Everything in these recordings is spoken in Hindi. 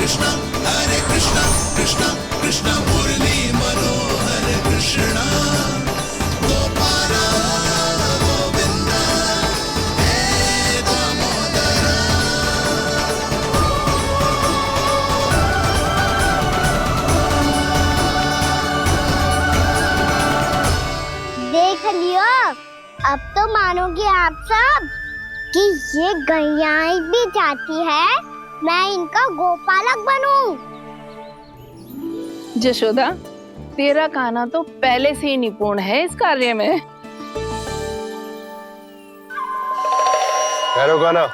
कृष्णा हरे कृष्णा कृष्णा कृष्णा मुरली मनोहर कृष्णा गोपाला गोविंदा हे दामोदरा। देख लियो, अब तो मानोगे आप सब कि ये गैयाएं भी चाहती है मैं इनका गोपालक बनूं। जशोदा, तेरा कान्हा तो पहले से ही निपुण है इस कार्य में। ठहरो कान्हा,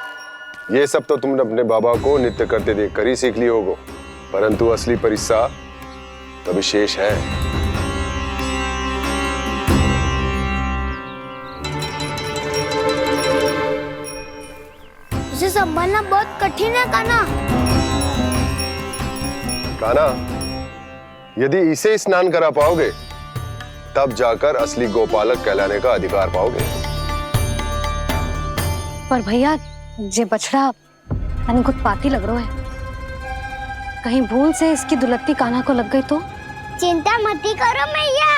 ये सब तो तुमने अपने बाबा को नृत्य करते देख कर ही सीख ली होगो, परंतु असली परिस्सा तो विशेष है। इसे संभालना बहुत कठिन है कान्हा। कान्हा, यदि इसे स्नान करा पाओगे तब जाकर असली गोपालक कहलाने का अधिकार पाओगे। पर भैया, ये बछड़ा यानी उत्पाती लग रहा है, कहीं भूल से इसकी दुलत्ती कान्हा को लग गई तो? चिंता मत करो मैया,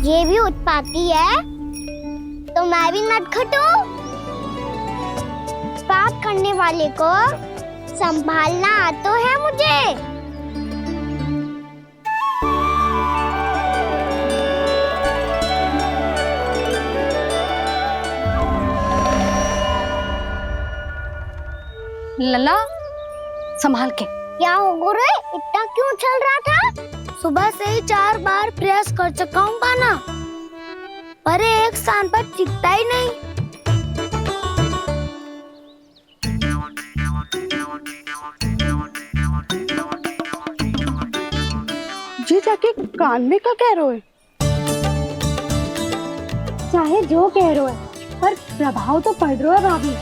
ये भी उत्पाती है तो मैं भी नटखट हूँ। पाप करने वाले को संभालना आता है मुझे। लला, संभाल के। क्या हो गुरु, इतना क्यों चल रहा था? सुबह से ही 4 बार प्रयास कर चुका हूँ कान्हा, पर एक स्थान पर टिकता ही नहीं। जी जाके कान में क्या कह रहे हो? चाहे जो कह रहे हो, पर प्रभाव तो पड़ रहा है भाभी।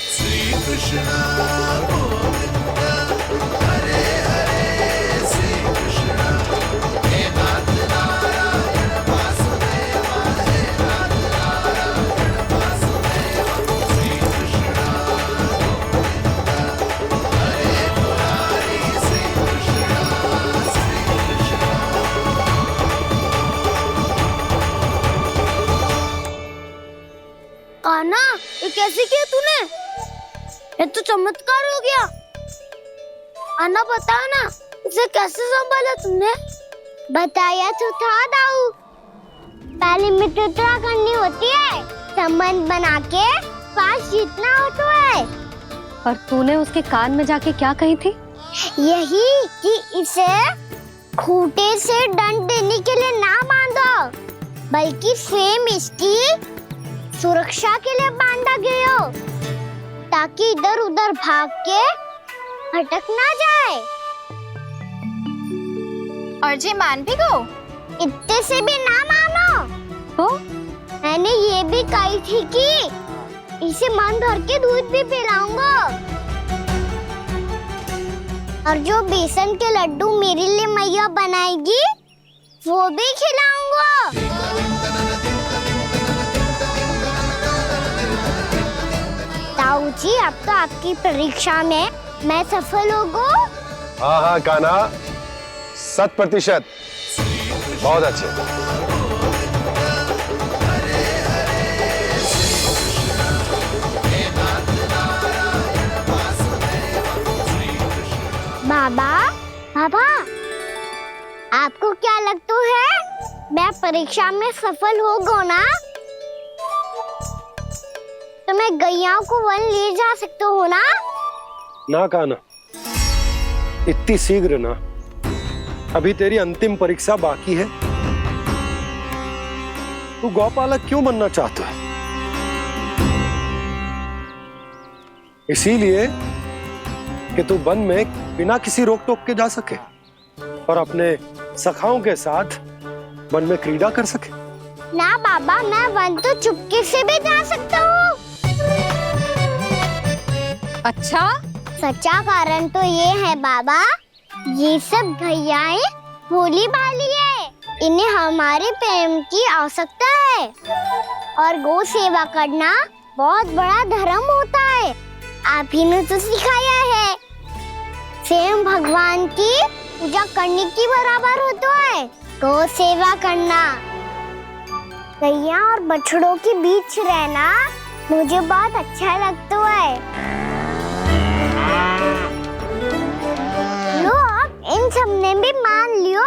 श्री कृष्णा गोविंदा हरे हरे श्री कृष्णा हे नाथ नारायण वासुदेवा हे नाथ नारायण वासुदेवा श्री कृष्णा गोविंदा हरे मुरारी श्री कृष्णा कान्हा, ये कैसे किया तूने? ये तो चमत्कार हो गया। आना बता ना, इसे कैसे संभाला तुमने? बताया तो था दाऊ, पहले मित्रता करनी होती है, संबंध बना के पास जीतना होता है। पर तूने उसके कान में जाके क्या कही थी? यही कि इसे खूंटे से दंड देने के लिए ना बांधो, बल्कि स्वयं इसकी सुरक्षा के लिए बांधा गया हो, ताकि इधर उधर भाग के भटक ना जाए। और जी मान भी गो? इतने से भी ना मानो। तो मैंने ये भी कही थी कि इसे मन भर के दूध भी पिलाऊंगा, और जो बेसन के लड्डू मेरे लिए मैया बनाएगी वो भी खिलाऊंगा। ताऊ जी, अब तो आपकी परीक्षा में मैं सफल होगा। हाँ हाँ कान्हा, 100%। बहुत अच्छे। बाबा, बाबा, आपको क्या लगता है मैं परीक्षा में सफल होगा ना? तो मैं गैयाओं को वन ले जा सकता हूँ ना? ना कान्हा, इतनी शीघ्र ना, अभी तेरी अंतिम परीक्षा बाकी है। तू गौपालक क्यों बनना चाहता है? इसीलिए कि तू वन में बिना किसी रोक टोक के जा सके और अपने सखाओं के साथ वन में क्रीड़ा कर सके। ना बाबा, मैं वन तो चुपके से भी जा सकता हूँ। अच्छा, सच्चा कारण तो ये है बाबा, ये सब गैयाएं भोली भाली है, इन्हें हमारे प्रेम की आवश्यकता है, और गौ सेवा करना बहुत बड़ा धर्म होता है। आप ही ने तो सिखाया है। सेम भगवान की पूजा करने की बराबर होता है। तो सेवा करना, गैया और बछड़ों के बीच रहना मुझे बहुत अच्छा लगता है। लो अब इन सब ने भी मान लियो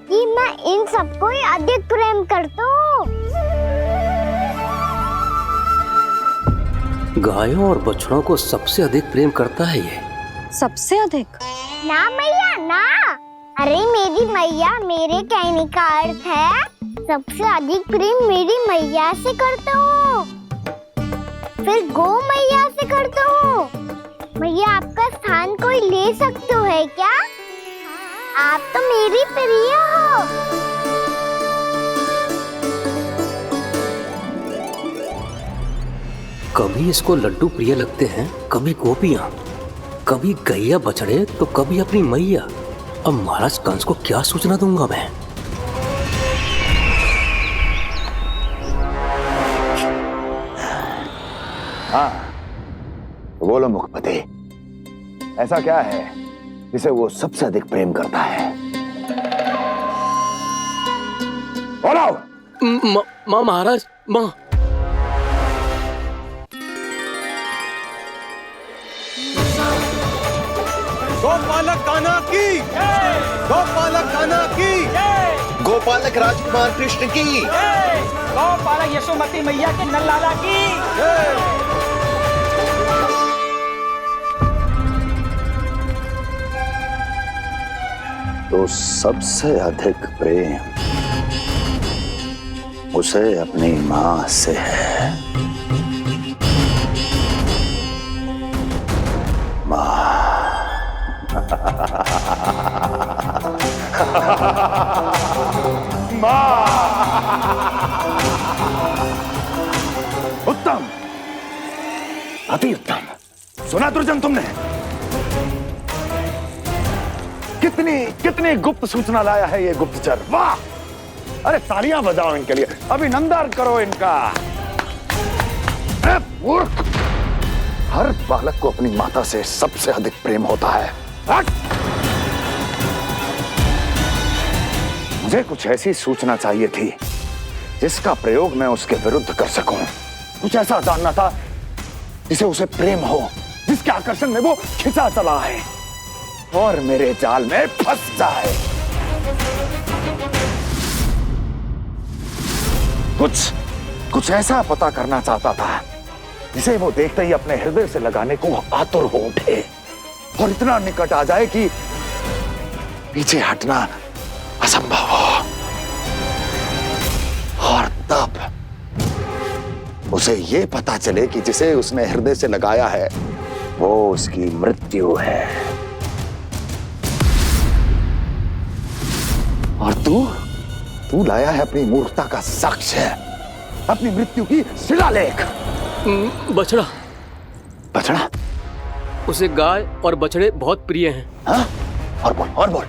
कि मैं इन सबको ही अधिक प्रेम करता हूँ। गायों और बछड़ों को सबसे अधिक प्रेम करता है ये। सबसे अधिक? ना मैया ना, अरे मेरी मैया, मेरे कहने का अर्थ है सबसे अधिक प्रेम मेरी मैया से करता हूँ, फिर गौ मैया से करता हूँ। मैया आपका स्थान कोई ले सकते है क्या? आप तो मेरी प्रिय हो। कभी इसको लड्डू प्रिय लगते हैं, कभी गोपियां, कभी गैया बछड़े, तो कभी अपनी मैया। अब महाराज कंस को क्या सूचना दूंगा मैं? हाँ, बोलो मुखपति, ऐसा क्या है जिसे वो सबसे अधिक प्रेम करता है? बोलो। माँ महाराज, माँ। गोपालक कान्हा की, गोपालक कान्हा की, गोपालक राजकुमार कृष्ण की, गोपालक यशोमती मैया के नल्लाला की। तो सबसे अधिक प्रेम उसे अपनी माँ से है। उत्तम, अति उत्तम। सुना दुर्जन तुमने? कितनी कितनी गुप्त सूचना लाया है ये गुप्तचर। वाह! अरे तालियां बजाओ इनके लिए, अभिनंदन करो इनका। मूर्ख, हर बालक को अपनी माता से सबसे अधिक प्रेम होता है। मुझे कुछ ऐसी सूचना चाहिए थी जिसका प्रयोग मैं उसके विरुद्ध कर सकूं। कुछ ऐसा जानना था जिसे उसे प्रेम हो, जिसके आकर्षण में वो खिंचा चला है और मेरे जाल में फंस जाए। कुछ ऐसा पता करना चाहता था जिसे वो देखते ही अपने हृदय से लगाने को आतुर हो उठे और इतना निकट आ जाए कि पीछे हटना असंभव हो। और तब उसे ये पता चले कि जिसे उसने हृदय से लगाया है वो उसकी मृत्यु है। और तू लाया है अपनी मूर्खता का साक्ष्य, अपनी मृत्यु की शिलालेख। बछड़ा। बछड़ा? उसे गाय और बछड़े बहुत प्रिय हैं। हाँ? और बोल।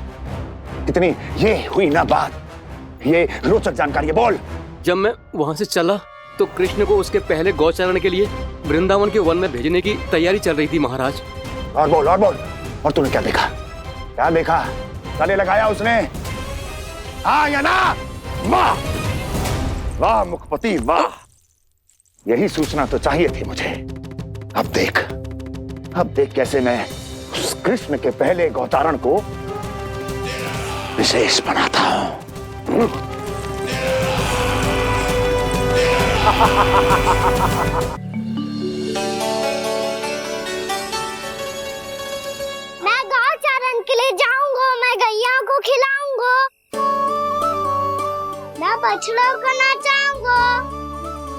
कितनी ये हुई ना बात, ये रोचक जानकारी है, बोल। जब मैं वहां से चला तो कृष्ण को उसके पहले गौचारण के लिए वृंदावन के वन में भेजने की तैयारी चल रही थी महाराज। और बोल। और तूने क्या देखा? गले लगाया उसने? हाँ या ना? वाह वाह मुखपति वाह, यही सूचना तो चाहिए थी मुझे। अब देख कैसे मैं उस कृष्ण के पहले गौचारण को विशेष बनाता हूं। मैं गौचारण के लिए जाऊंगा, मैं गैया को खिलाऊंगा, मैं बछड़ों को नचाऊंगा,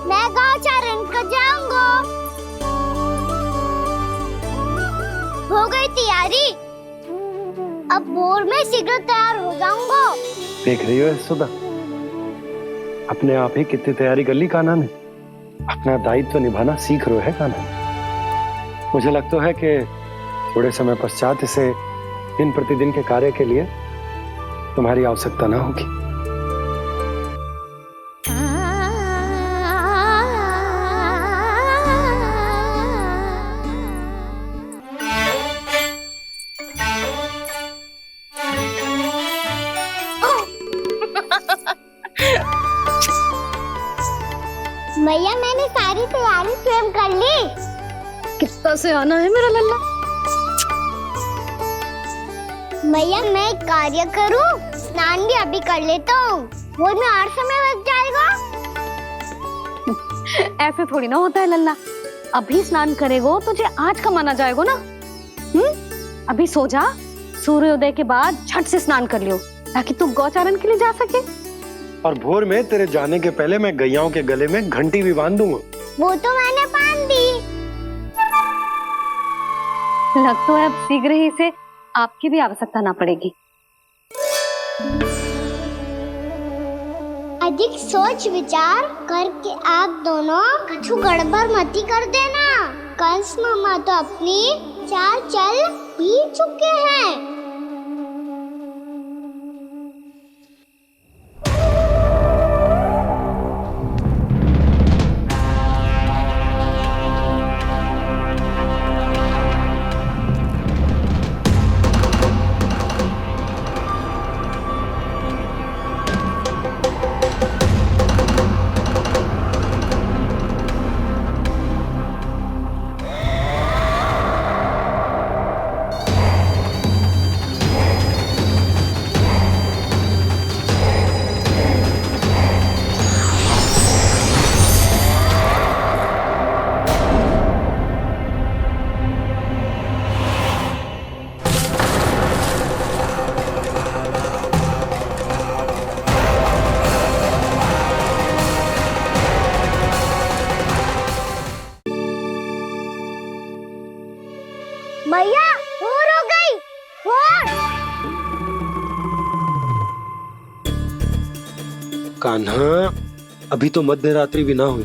मैं गौचारण को जाऊंगा। हो गई तैयारी, अब भोर में शीघ्र तैयार हो जाऊंगा। देख रही हो यशोदा, अपने आप ही कितनी तैयारी कर ली कान्हा ने। अपना दायित्व निभाना सीख रहे है कान्हा। मुझे लगता है कि थोड़े समय पश्चात इसे दिन प्रतिदिन के कार्य के लिए तुम्हारी आवश्यकता ना होगी। मैया मैंने सारी तैयारी स्वयं कर ली। कितना से आना है मेरा लल्ला? मैया मैं एक कार्य करूं, स्नान भी अभी कर लेता हूँ, वो में और समय लग जाएगा। ऐसे थोड़ी ना होता है लल्ला, अभी स्नान करेगो तुझे आज का माना जाएगा ना। अभी सो जा, सूर्योदय के बाद झट से स्नान कर लियो ताकि तू गौचारण के लिए जा सके। और भोर में तेरे जाने के पहले मैं गैयाओं के गले में घंटी भी बांध दूंगा। वो तो मैंने बांध दी। लग तो है अब शीघ्र ही से आपकी भी आवश्यकता ना पड़ेगी। अधिक सोच विचार करके आप दोनों कछु गड़बड़ मती कर देना। कंस मामा तो अपनी चाल चल भी चुके हैं। मैया भोर हो गई, भोर। कान्हा, अभी तो मध्य रात्रि भी ना हुई,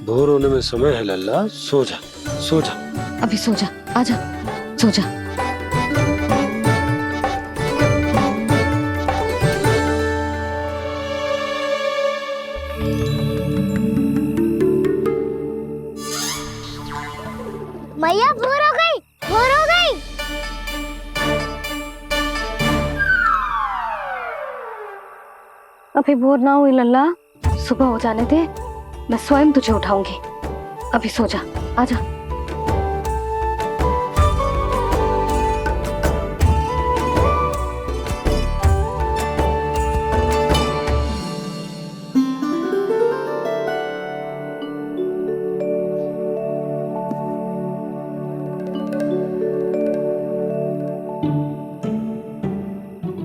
भोर होने में समय है लल्ला। सो जा, सो जा। अभी सो जा, आजा, सो जा। मैया भोर हो गई, भोर हो गई। अभी भोर ना हुई लल्ला, सुबह हो जाने दे, मैं स्वयं तुझे उठाऊंगी। अभी सो जा, आजा।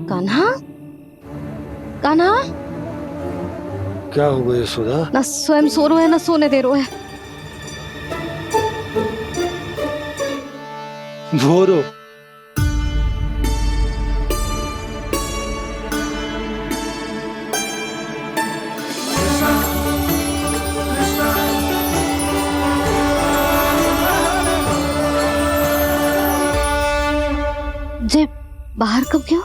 कान्हा, कान्हा, क्या हो गया यशोदा? ना स्वयं सो रहे है ना सोने दे रहे है। भोर हो। जे बाहर कब क्यों?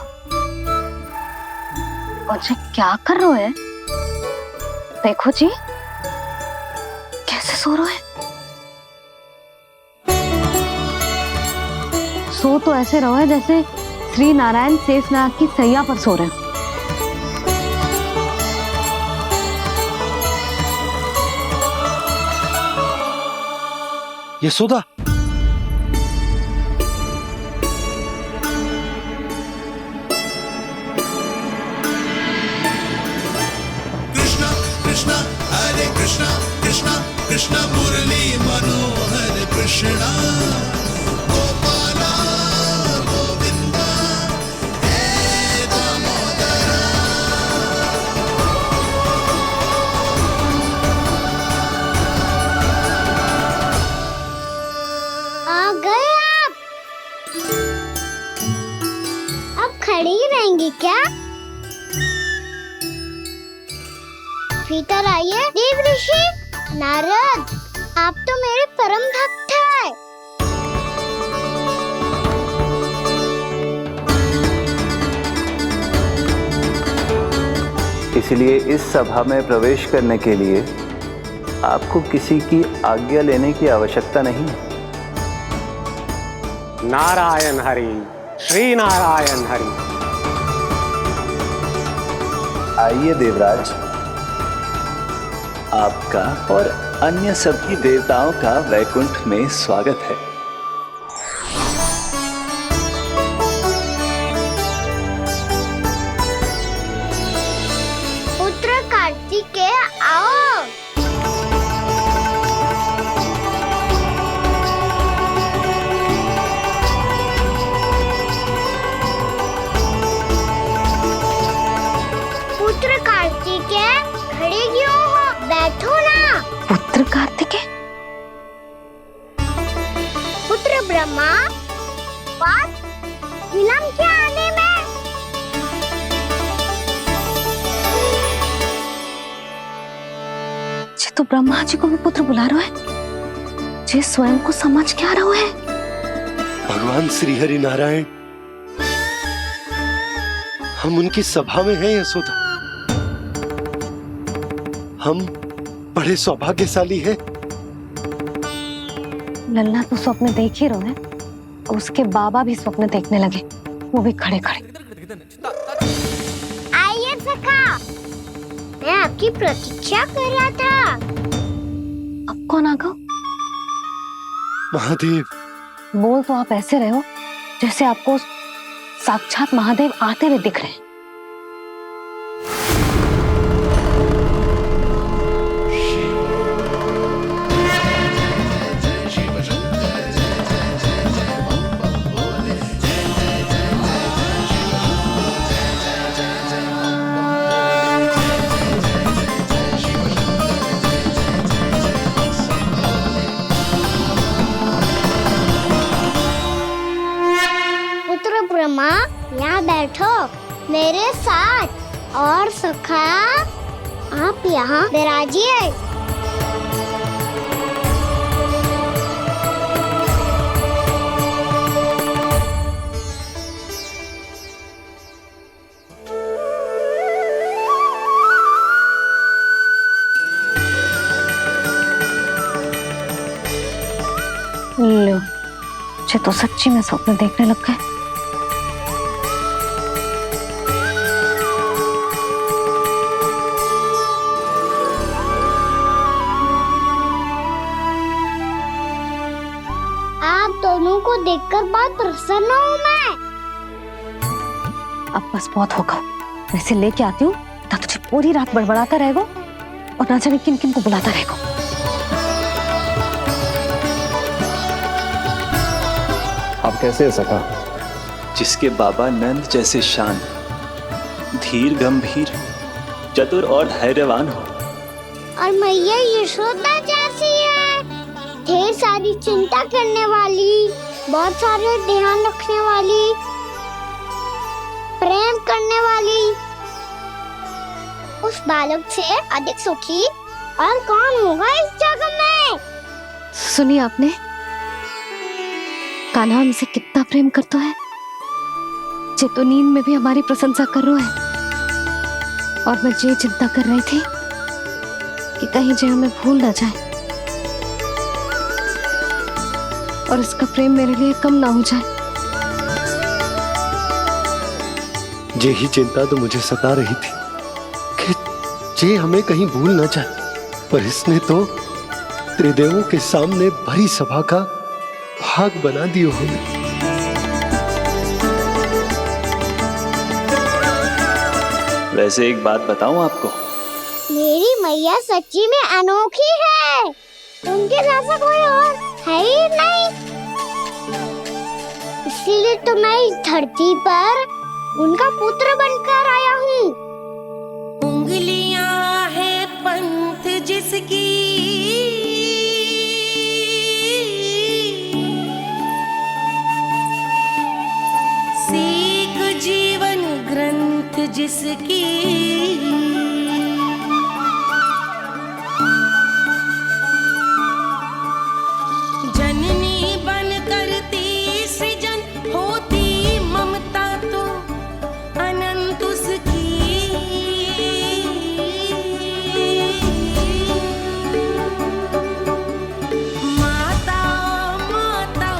और जे क्या कर रहे है? देखो जी, कैसे सो रहे हैं। सो तो ऐसे रहो है जैसे श्री नारायण शेषनाग की सैया पर सो रहे हैं। यशोदा, कृष्ण मुरली मनोहर कृष्णा गोपाला गोविंदा हे दामोदरा। आ गए आप। अब खड़ी ही रहेंगी क्या? भीतर आइए देव ऋषि। नारद, आप तो मेरे परम भक्त हैं। इसलिए इस सभा में प्रवेश करने के लिए आपको किसी की आज्ञा लेने की आवश्यकता नहीं है। नारायण हरि, श्री नारायण हरि। आइए देवराज, आपका और अन्य सभी देवताओं का वैकुंठ में स्वागत है। पुत्र कार्तिकेय आओ। पुत्र कार्तिकेय खड़े क्यों हो? बैठो ना। पुत्र कार्तिकेय? पुत्र ब्रह्मा, बात विलंब क्या आने में? जे तो ब्रह्मा जी को भी पुत्र बुला रहा है, जे स्वयं को समझ क्या रहा है। भगवान श्री हरि नारायण, हम उनकी सभा में हैं यशोदा। हम बड़े सौभाग्यशाली हैं। लल्ला तो स्वप्न देख ही रहे हैं, उसके बाबा भी स्वप्न देखने लगे, वो भी खड़े खड़े। आइए सखा, मैं आपकी प्रतीक्षा कर रहा था। अब कौन आ गया? महादेव। बोल तो आप ऐसे रहे हो जैसे आपको साक्षात महादेव आते हुए दिख रहे हैं। पुत्र ब्रह्मा, यहाँ बैठो मेरे साथ। और सखा, आप यहाँ विराजिए। लो, मुझे तो सच्ची में स्वप्न देखने लग गए। आप दोनों को देखकर बहुत प्रसन्न हूँ मैं। अब बस बहुत होगा, वैसे लेके आती हूँ ना, तुझे पूरी रात बड़बड़ाता रहेगा और ना जाने किन किन को बुलाता रहेगा। आप कैसे हैं सखा? जिसके बाबा नंद जैसे शांत, धीर गंभीर, चतुर और धैर्यवान हो, और मैया यशोदा जैसी है, ढेर सारी चिंता करने वाली, बहुत सारे ध्यान रखने वाली, प्रेम करने वाली। उस बालक से अधिक सुखी और कौन होगा इस जगत में? सुनिए आपने, कान्हा हमसे कितना प्रेम करता है, जे तो नींद में भी हमारी प्रशंसा कर रहा है। और मैं ये चिंता कर रही थी कि कहीं जे हमें भूल ना जाए और इसका प्रेम मेरे लिए कम ना हो जाए। यही चिंता तो मुझे सता रही थी कि जे हमें कहीं भूल ना जाए, पर इसने तो त्रिदेवों के सामने भरी सभा का भाग बना दियो हमें। वैसे एक बात बताऊं आपको, मेरी मैया सच्ची में अनोखी है, उनके जैसा कोई और है ही नहीं। इसीलिए तो मैं इस धरती पर उनका पुत्र बनकर आया हूँ। उंगलियां है पंथ जिसकी, सीख जीवन ग्रंथ जिसकी, जननी बन करती सृजन, होती ममता तो अनंत उसकी। माता माता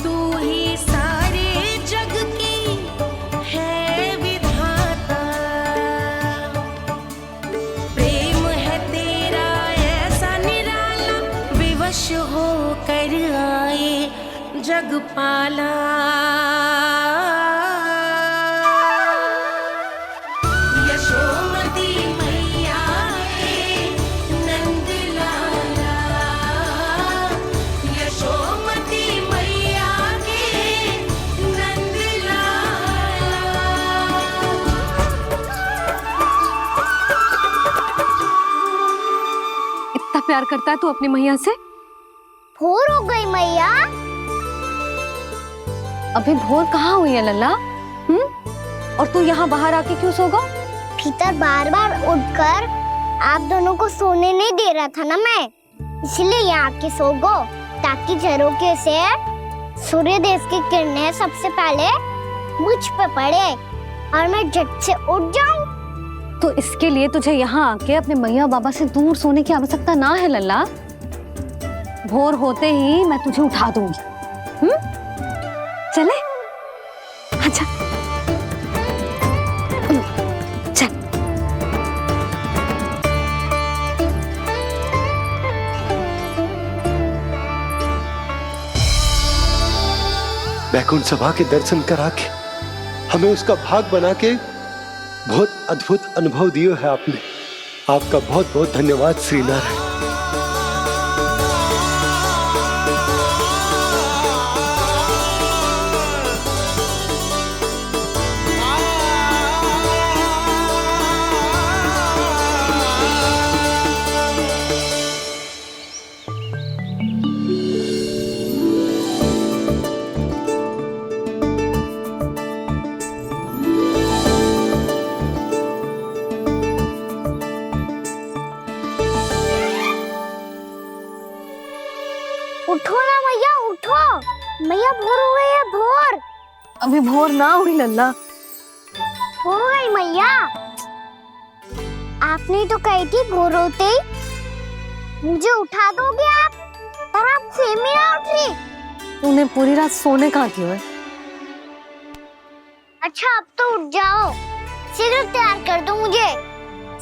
तू ही सारे जग की है विधाता। जगपाला यशोमती मैया के नंद लाला यशोमती मैया के नंद लाला। इतना प्यार करता है तू अपनी मैया से? भोर हो गई मैया। अभी भोर कहाँ हुई है लल्ला? और तू यहाँ बाहर आके क्यों सो गया? भीतर बार बार उठकर आप दोनों को सोने नहीं दे रहा था ना मैं, इसलिए यहाँ आके सो गो, ताकि झरोखे से सूर्य देव की किरणें सबसे पहले मुझ पे पड़े और मैं झट से उठ जाऊं। तो इसके लिए तुझे यहाँ आके अपने मैया बाबा से दूर सोने की आवश्यकता ना है लल्ला। भोर होते ही मैं तुझे उठा दूंगी। चले अच्छा चल। बैकुंठ सभा के दर्शन करा के हमें उसका भाग बना के बहुत अद्भुत अनुभव दिए है आपने। आपका बहुत बहुत धन्यवाद श्री नारायण। उठो ना मैया, उठो। मैया भोर हो गई है, भोर। अभी भोर ना हुई लल्ला। हो गई मैया। आपने तो कही थी भोर होते ही मुझे उठा दोगे आप, पर आप फिर भी ना उठी। तूने पूरी रात सोने कहाँ की है? अच्छा अब तो उठ जाओ, शीघ्र तैयार कर दो मुझे।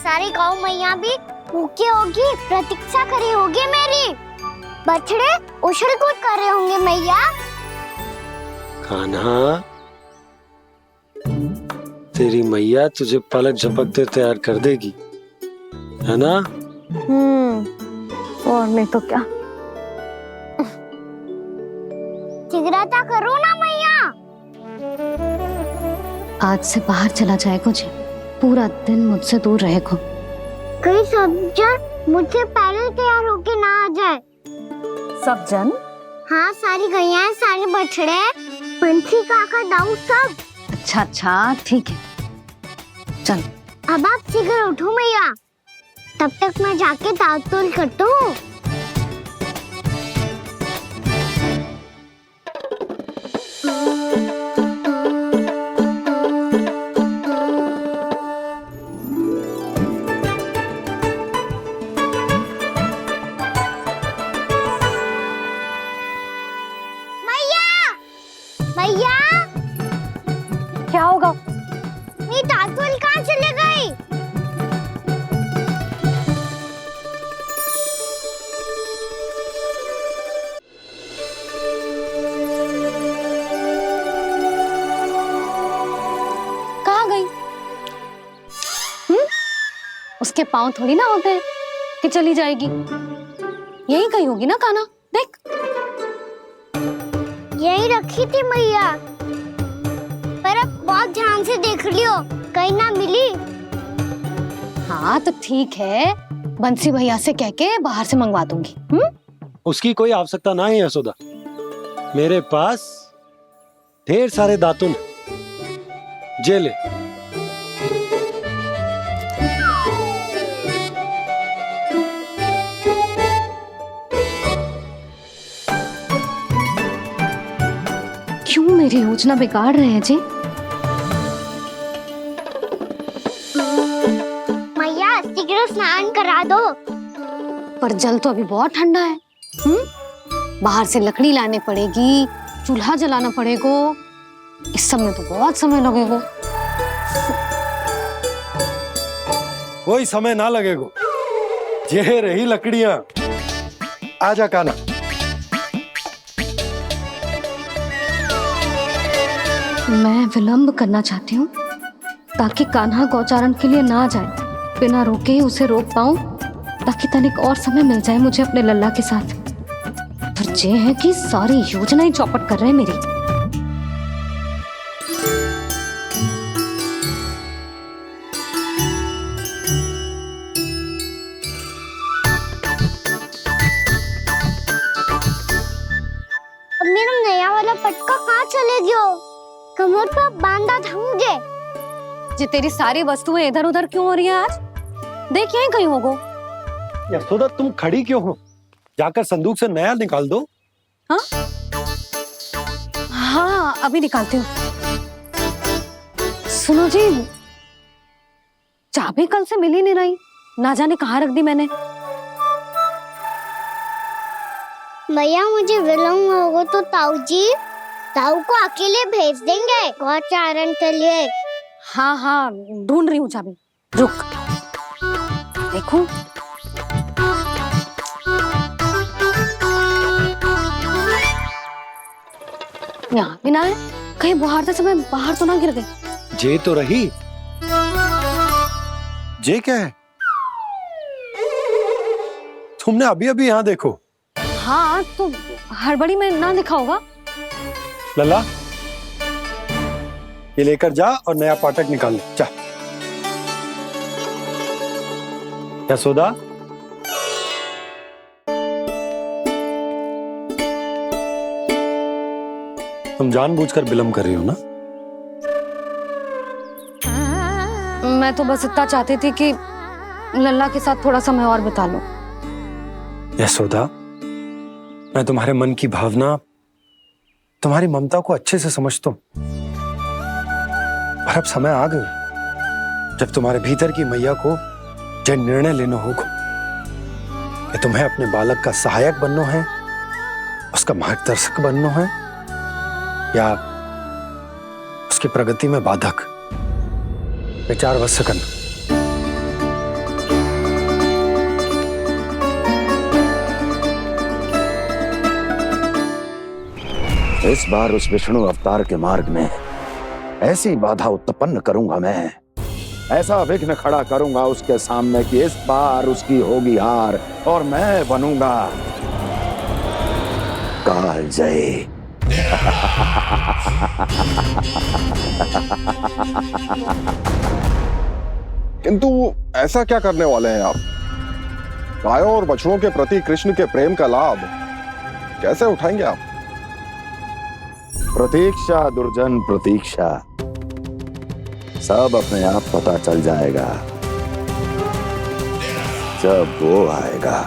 सारी गाँव मैया भी भूखी होगी, प्रतीक्षा करी होगी मेरी। बछड़े उछल कूद कर रहे होंगे मैया। कान्हा, तेरी मैया तुझे पलक झपकते तैयार कर देगी, है ना? और नहीं तो क्या। शीघ्रता करो ना मैया। आज से बाहर चला जाएगा जी, पूरा दिन मुझसे दूर रहेगा। कहीं सब जन मुझसे पहले तैयार होके ना आ जाए। सब जन? हाँ, सारी गैया, सारे बछड़े, पंछी, काका, दाऊ सब। अच्छा अच्छा ठीक है, चल। अब आप शीघ्र उठो मैया, तब तक मैं जाके ताल-तोल करता हूँ। मैया, क्या होगा? मेरी ताल-तोल कहाँ चले गई? कहाँ गई? उसके पाँव थोड़ी ना होते हैं कि चली जाएगी। यही कहीं होगी ना कान्हा, देख। यही रखी थी मैया, पर अब बहुत ध्यान से देख लियो, कहीं ना मिली। हाँ तो ठीक है, बंसी भैया से कह के बाहर से मंगवा दूंगी। उसकी कोई आवश्यकता ना है यशोदा, मेरे पास ढेर सारे दातुन, जे ले। क्यों मेरी योजना बिगाड़ रहे हैं जी? मैया शीघ्र स्नान करा दो। पर जल तो अभी बहुत ठंडा है। बाहर से लकड़ी लाने पड़ेगी, चूल्हा जलाना पड़ेगा। इस सब में तो बहुत समय लगेगा। कोई समय ना लगेगा, ये रही लकड़ियां। आजा कान्हा। मैं विलंब करना चाहती हूँ ताकि कान्हा गौचारण के लिए ना जाए। बिना रोके ही उसे रोक पाऊं ताकि तनिक और समय मिल जाए मुझे अपने लल्ला के साथ। पर ये है कि सारी योजना ही चौपट कर रहे हैं मेरी। अब मेरा नया वाला पटका कहाँ चले गयो? कमर पर बांधा था मुझे। जी तेरी सारी वस्तुएं इधर उधर क्यों हो रही है आज? देख यहीं कहीं होगो। यशोदा तुम खड़ी क्यों हो? जाकर संदूक से नया निकाल दो। हाँ हाँ अभी निकालती हूँ। सुनो जी, चाबी कल से मिल ही नहीं रही, ना जाने कहाँ रख दी मैंने। भैया मुझे विलम्ब होगा तो ताऊ को अकेले भेज देंगे गौचारण के लिए। हाँ हाँ ढूंढ रही हूँ चाबी, रुक। देखूं यहाँ भी ना है, कहीं बुहारते समय बाहर तो ना गिर गई। जे तो रही। जे क्या है? तुमने अभी अभी यहाँ देखो। हाँ तो हड़बड़ी में ना दिखा होगा। लल्ला ये लेकर जा और नया पाठक निकाल ले जा। यशोदा तुम जानबूझकर विलंब कर रही हो ना? मैं तो बस इतना चाहती थी कि लल्ला के साथ थोड़ा समय और बिता लूं। यशोदा मैं तुम्हारे मन की भावना, तुम्हारी ममता को अच्छे से समझता हूं। पर अब समय आ गया जब तुम्हारे भीतर की मैया को जो निर्णय लेना होगा कि तुम्हें अपने बालक का सहायक बनना है, उसका मार्गदर्शक बनना है, या उसकी प्रगति में बाधक। विचार अवश्य करना। इस बार उस विष्णु अवतार के मार्ग में ऐसी बाधा उत्पन्न करूंगा मैं, ऐसा विघ्न खड़ा करूंगा उसके सामने कि इस बार उसकी होगी हार और मैं बनूंगा कालजयी। किंतु ऐसा क्या करने वाले हैं आप? गायों और बछड़ों के प्रति कृष्ण के प्रेम का लाभ कैसे उठाएंगे आप? प्रतीक्षा दुर्जन प्रतीक्षा, सब अपने आप पता चल जाएगा जब वो आएगा।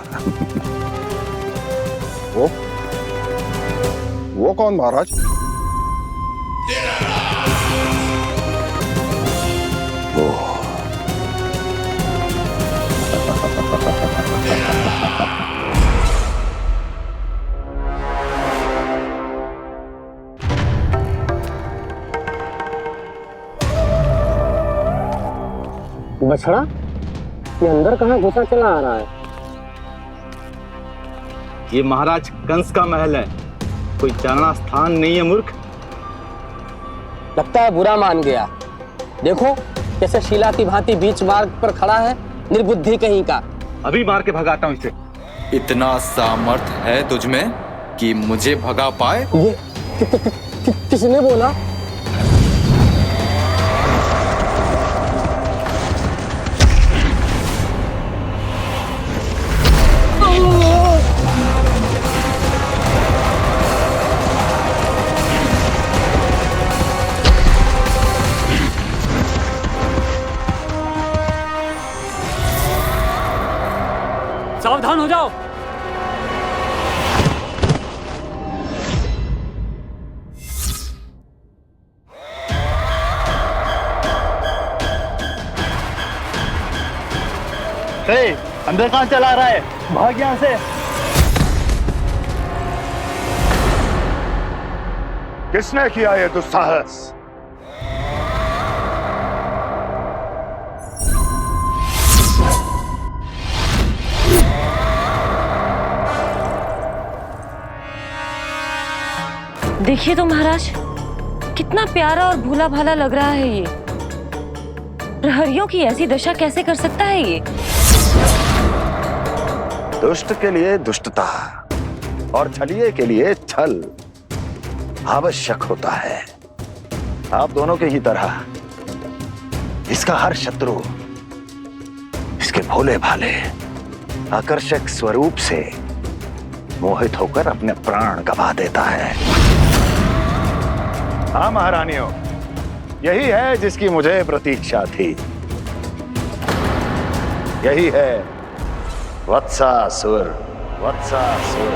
वो कौन महाराज? वो बछड़ा ये अंदर कहाँ घुसा चला आ रहा है? ये महाराज कंस का महल है, कोई जाना स्थान नहीं है मूर्ख। लगता है बुरा मान गया। देखो कैसे शिला की भांति बीच मार्ग पर खड़ा है, निर्बुद्धि कहीं का। अभी मार के भगाता हूँ इसे। इतना सामर्थ है तुझमें कि मुझे भगा पाए? ये किसने बोला? सावधान हो जाओ। अंदर कहाँ चला रहा है? भाग यहाँ से। किसने किया ये दुस्साहस? देखिए तो महाराज, कितना प्यारा और भूला भाला लग रहा है ये। प्रहरियों की ऐसी दशा कैसे कर सकता है ये? दुष्ट के लिए दुष्टता और छलिए के लिए छल आवश्यक होता है। आप दोनों के ही तरह इसका हर शत्रु इसके भोले भाले आकर्षक स्वरूप से मोहित होकर अपने प्राण गंवा देता है। हाँ महारानियों, यही है जिसकी मुझे प्रतीक्षा थी। यही है वत्सासुर। वत्सासुर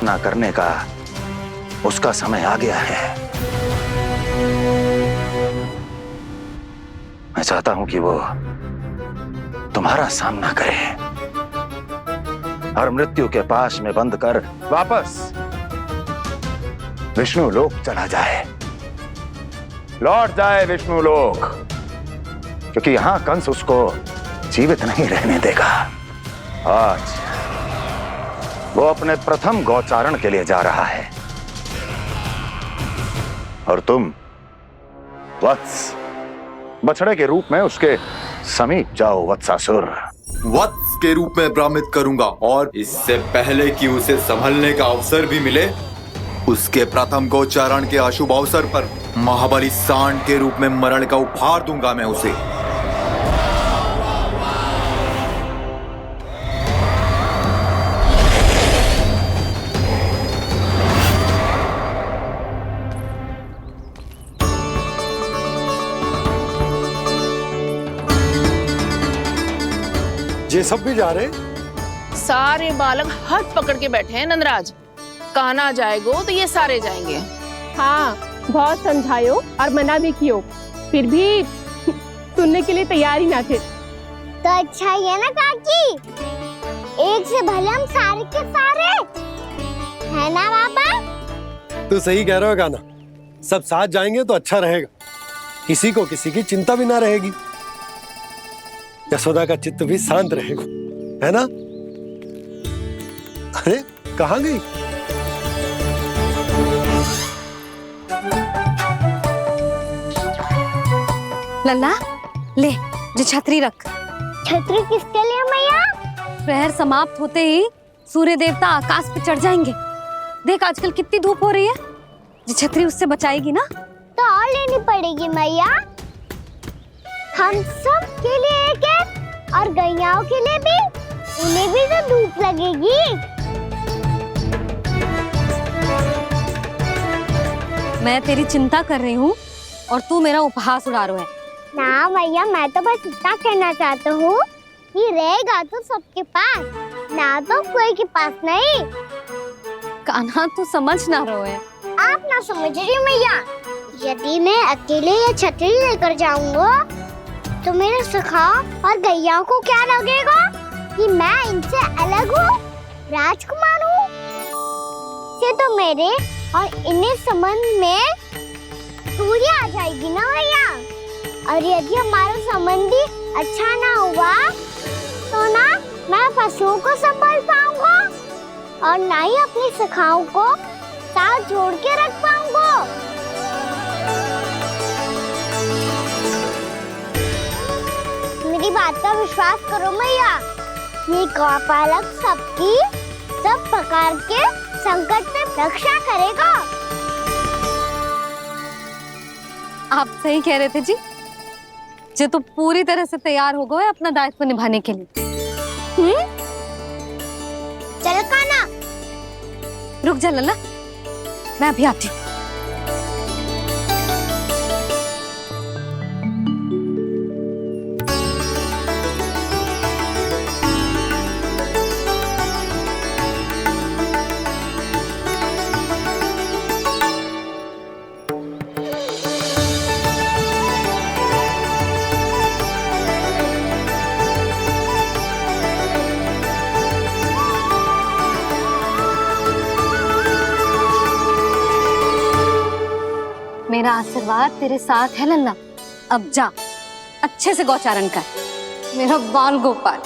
ना करने का उसका समय आ गया है। मैं चाहता हूं कि वो तुम्हारा सामना करे और मृत्यु के पाश में बंद कर वापस विष्णु लोक चला जाए, लौट जाए विष्णु लोक, क्योंकि यहां कंस उसको जीवित नहीं रहने देगा। आज वो अपने प्रथम गौचारण के लिए जा रहा है और तुम वत्स बछड़े के रूप में उसके समीप जाओ। वत्सासुर वत्स के रूप में भ्रमित करूंगा और इससे पहले कि उसे संभलने का अवसर भी मिले, उसके प्रथम गोचारण के अशुभ अवसर पर महाबली सांड के रूप में मरण का उपहार दूंगा मैं उसे। ये सब भी जा रहे? सारे बालक हाथ पकड़ के बैठे हैं नंदराज। कान्हा जाएगो तो ये सारे जाएंगे। हाँ, बहुत समझायो और मना भी कियो, फिर भी सुनने के लिए तैयार ही ना थे। तो अच्छा ही है ना काकी, एक से भले हम सारे के सारे, है ना बाबा? तू सही कह रहा हो कान्हा, सब साथ जाएंगे तो अच्छा रहेगा, किसी को किसी की चिंता भी ना रहेगी, यशोदा का चित्त भी शांत रहेगा, है ना? अरे कहाँ गई? लल्ला ले, जो छतरी रख। छतरी किसके लिए मैया? प्रहर समाप्त होते ही सूर्य देवता आकाश पे चढ़ जाएंगे। देख आजकल कितनी धूप हो रही है, जो छतरी उससे बचाएगी ना। तो और लेनी पड़ेगी मैया, हम सब के लिए एक एक और गैयाओं के लिए भी, उन्हें भी तो धूप लगेगी। मैं तेरी चिंता कर रही हूँ और तू मेरा उपहास उड़ा रहा है। ना भैया, मैं तो बस इतना कहना चाहता हूँ कि रहेगा तो सबके पास, ना तो कोई के पास नहीं। कान्हा तू समझ ना रहो है। आप ना समझ रही मैया, यदि मैं अकेले ये छतरी लेकर जाऊंगा तो मेरे सखा और गैयाओं को क्या लगेगा कि मैं इनसे अलग हूँ, राजकुमार हूँ। ये तो मेरे और इन्हें संबंध में दूरी आ जाएगी ना भैया। और यदि हमारा संबंधी अच्छा ना हुआ तो ना मैं पशुओं को संभाल पाऊंगा और ना ही अपनी सखाओं को साथ जोड़ के रख पाऊंगा। मेरी बात का विश्वास करो मैया, ये गौपालक सबकी सब प्रकार के संकट से रक्षा करेगा। आप सही कह रहे थे जी, जो तो पूरी तरह से तैयार हो गए अपना दायित्व निभाने के लिए। चल कान्हा, रुक जा लल्ला, मैं अभी आती हूँ। मेरा आशीर्वाद तेरे साथ है लल्ला। अब जा अच्छे से गौचारण कर, मेरा बाल गोपाल,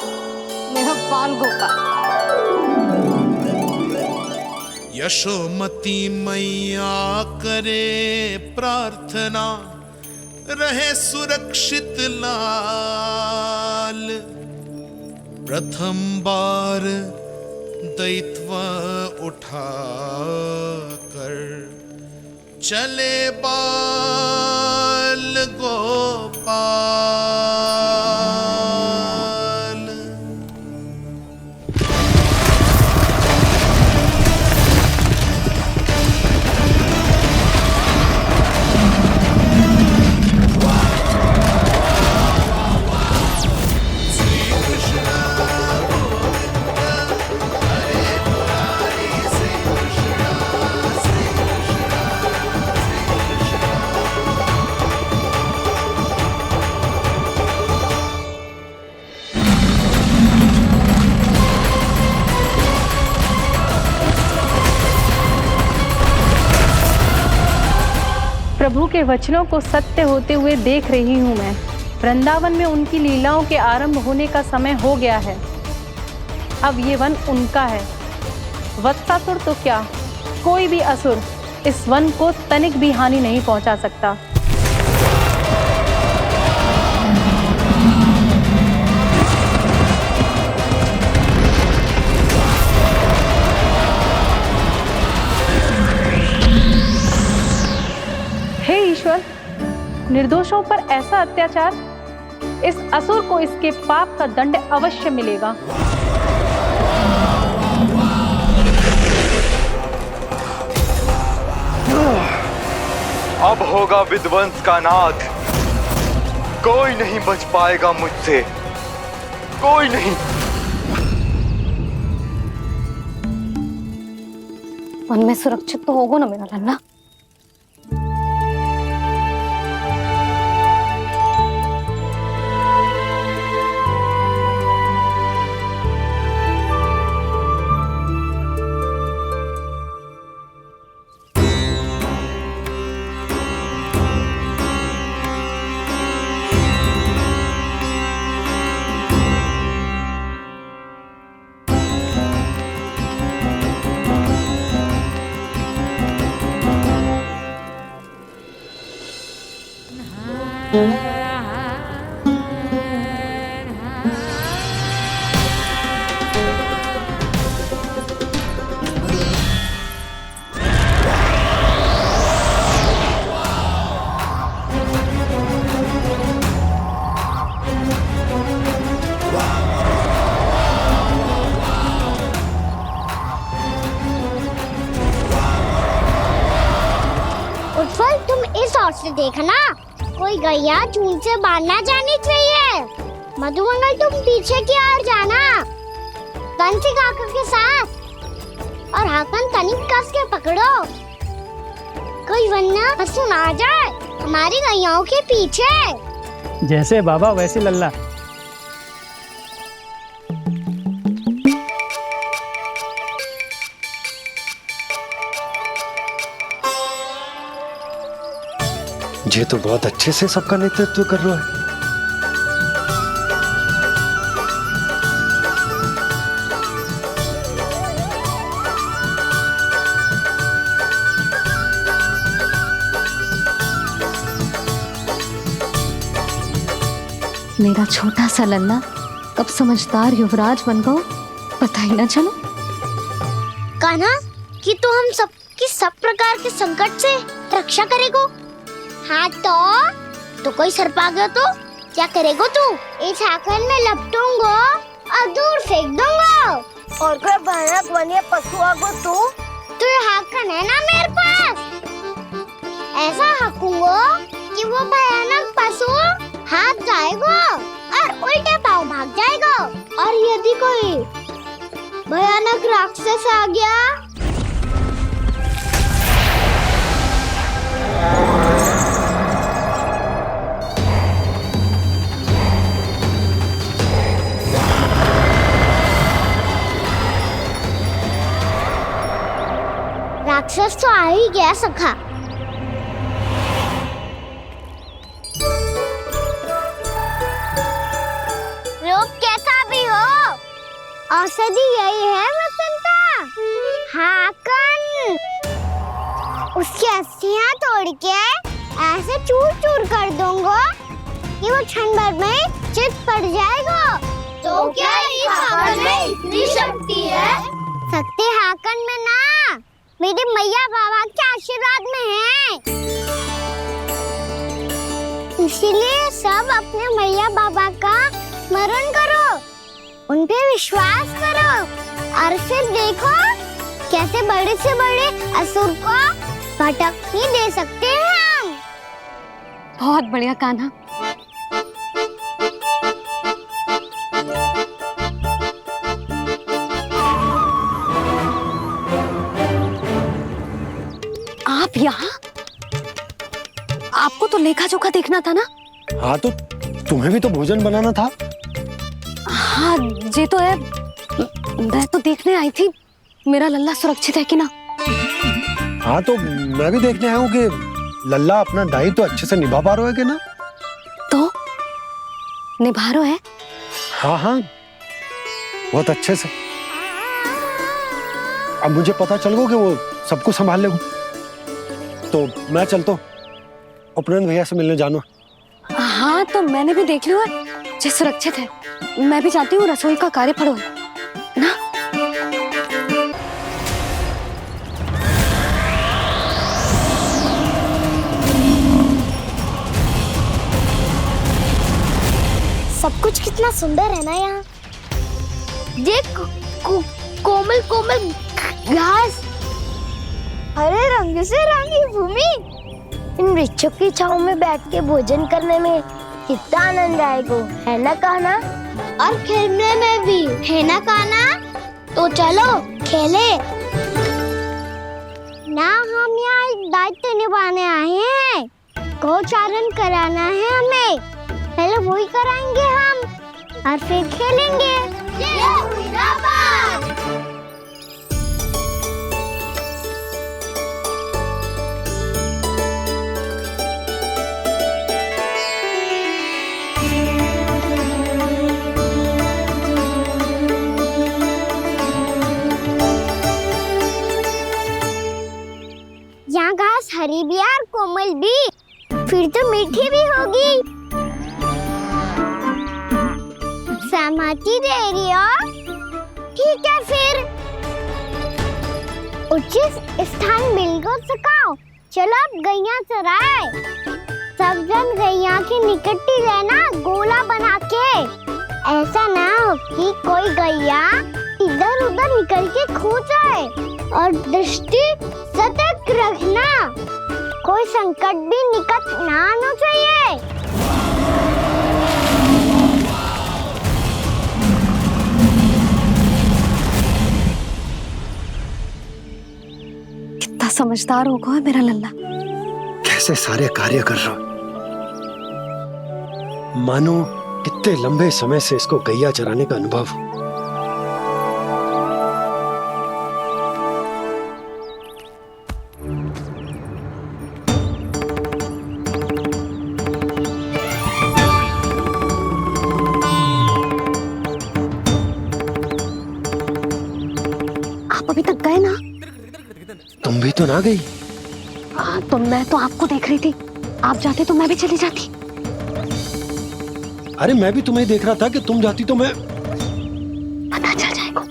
मेरा बाल गोपाल। यशोमती मैया करे प्रार्थना, रहे सुरक्षित लाल। प्रथम बार दैत्व उठा कर चले बाल गोपाल। प्रभु के वचनों को सत्य होते हुए देख रही हूँ मैं। वृंदावन में उनकी लीलाओं के आरंभ होने का समय हो गया है। अब ये वन उनका है। वत्सासुर तो क्या, कोई भी असुर इस वन को तनिक भी हानि नहीं पहुंचा सकता। हे ईश्वर, निर्दोषों पर ऐसा अत्याचार, इस असुर को इसके पाप का दंड अवश्य मिलेगा। अब होगा विध्वंस का नाद। कोई नहीं बच पाएगा मुझसे, कोई नहीं। वन में सुरक्षित तो होगा ना मेरा लल्ला? उत्पल, तुम इस ओर से देखना, कोई गैया चून से बाहर ना जानी चाहिए। मधुमंगल, तुम पीछे की ओर जाना, बंसी काका के साथ, और हाकन तनिक कस के पकड़ो, कोई वरना पशु ना जाए हमारी गैयाओं के पीछे। जैसे बाबा वैसे लल्ला। ये तो बहुत अच्छे से सबका नेतृत्व कर रहा है। मेरा छोटा सा लल्ला कब समझदार युवराज बन गो, पता ही ना चलो। कान्हा, कि तू हम सब की सब प्रकार के संकट से रक्षा करेगो। हाँ तो कोई सर्प आ गया तो क्या करेगो तू? इस हाकन में लपटूंगा और दूर फेंक दूंगा। और कोई भयानक वन्य पशु आगो तो ये हाकन है ना मेरे पास, ऐसा हाकूंगा कि वो भयानक पशु हाथ जाएगा और उल्टे पाँव भाग जाएगा। और यदि कोई भयानक राक्षस आ गया राक्षस तो आ ही गया सखा। रूप कैसा भी हो, औषधि यही है वसंता, हाकन। उसकी अस्थियां तोड़ के ऐसे चूर चूर कर दूंगा कि वो क्षण भर में चित पड़ जाएगा। तो क्या इस हाकन में इतनी शक्ति है? शक्ति हाकन में ना, मेरे मैया बाबा के आशीर्वाद में है। इसीलिए सब अपने मैया बाबा का स्मरण करो, उन पे विश्वास करो और फिर देखो कैसे बड़े से बड़े असुर को भटकने दे सकते हैं हम। बहुत बढ़िया कान्हा। आप यहाँ? आपको तो लेखा जोखा देखना था ना? हाँ, तो तुम्हें भी तो भोजन बनाना था। हाँ ये तो है, मैं तो देखने आई थी मेरा लल्ला सुरक्षित है कि ना। हाँ, तो मैं भी देखने आया हूँ कि लल्ला अपना दायित्व तो अच्छे से निभा पा रहा है कि ना। तो निभा रहा है? हाँ हाँ, बहुत अच्छे से। अब मुझे पता चल गया कि वो सबको संभाल लेगा, तो मैं चलता हूँ, उपनंद भैया से मिलने जाना। हाँ, तो मैंने भी देख लिया जो सुरक्षित है। मैं भी चाहती हूँ रसोई का कार्य पड़ो ना। सब कुछ कितना सुंदर है ना यहाँ। देख कोमल कोमल घास, हरे रंग से रंगी भूमि। इन वृक्षों की छांव में बैठ के भोजन करने में कितना आनंद आएगा, है ना कान्हा? और खेलने में भी, है ना कान्हा? तो चलो खेले ना। हम यहाँ एक दायित्व निभाने आए हैं, गोचारण कराना है हमें। पहले वही कराएंगे हम और फिर खेलेंगे। ये हुई ना बात। यहाँ घास हरी भी और कोमल भी, फिर तो मीठी भी होगी। सहमति दे रही हो? ठीक है फिर उचित स्थान मिलकर सकाओ। चलो अब गैया चराए। सब जन गैया के निकट ही रहना, गोला बना के। ऐसा ना हो कि कोई गैया इधर उधर निकल के खो जाए। और दृष्टि सतर्क रखना, कोई संकट भी निकट ना आना चाहिए। कितना समझदार होगा मेरा लल्ला। कैसे सारे कार्य कर रहा, मानो कितने लंबे समय से इसको गैया चराने का अनुभव हो। अभी तक गए ना? तुम भी तो ना गई। तो मैं तो आपको देख रही थी, आप जाते तो मैं भी चली जाती। अरे मैं भी तुम्हें देख रहा था कि तुम जाती तो मैं। पता चल जाएगा।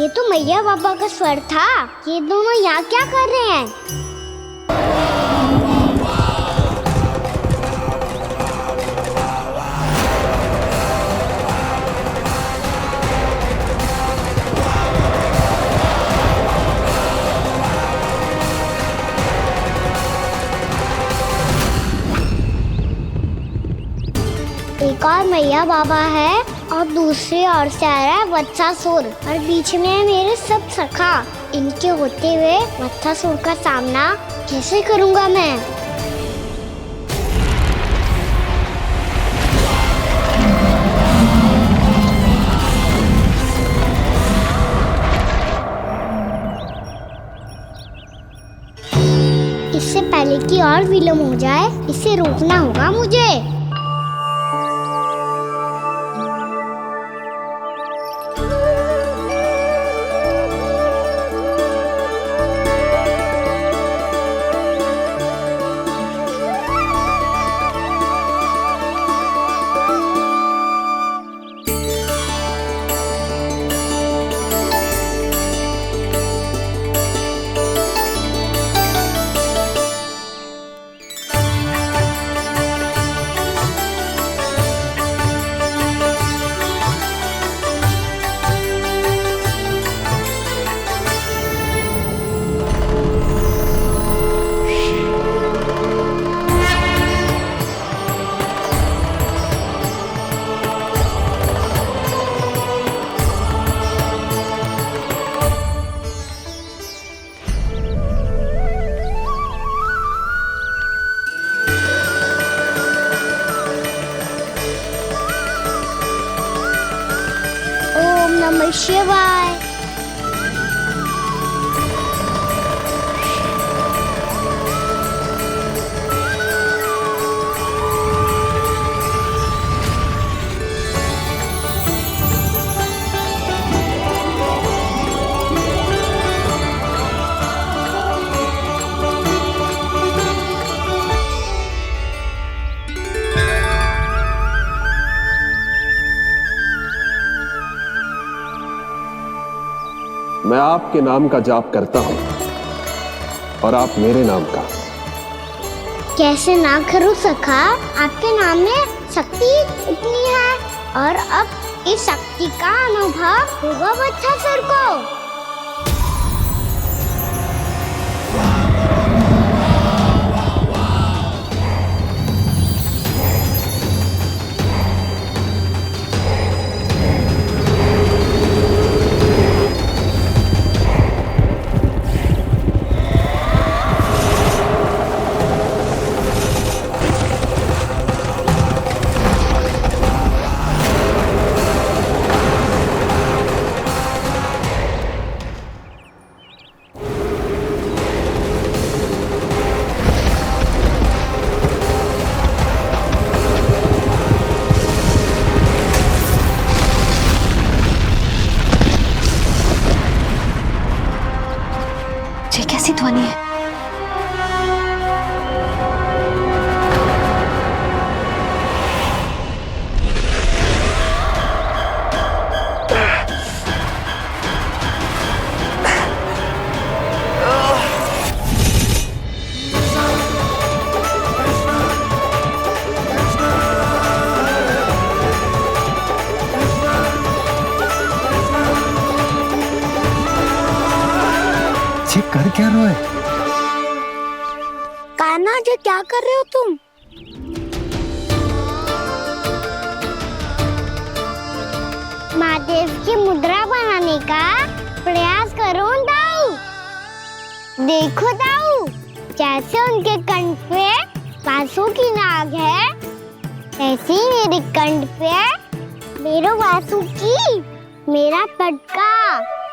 ये तो मैया बाबा का स्वर था। ये दोनों यहाँ क्या कर रहे हैं? एक और मैया बाबा है और दूसरी ओर से आ रहा है वत्सासुर और बीच में है मेरे सब सखा। इनके होते हुए वत्सासुर का सामना कैसे करूंगा मैं? इससे पहले कि और विलम्ब हो जाए, इसे रोकना होगा मुझे। नमः शिवाय। मैं आपके नाम का जाप करता हूं और आप मेरे नाम का। कैसे ना करूं सखा, आपके नाम में शक्ति इतनी है और अब इस शक्ति का अनुभव होगा बच्चा को। ये कैसी ध्वनि है? ये कर क्या रहे हो? कान्हा जी क्या कर रहे हो तुम? महादेव की मुद्रा बनाने का प्रयास करो दाऊ। देखो दाऊ, जैसे उनके कंठ पे बांसुरी की नाग है, ऐसे ही मेरे कंठ पे मेरो बांसुरी, मेरा पटका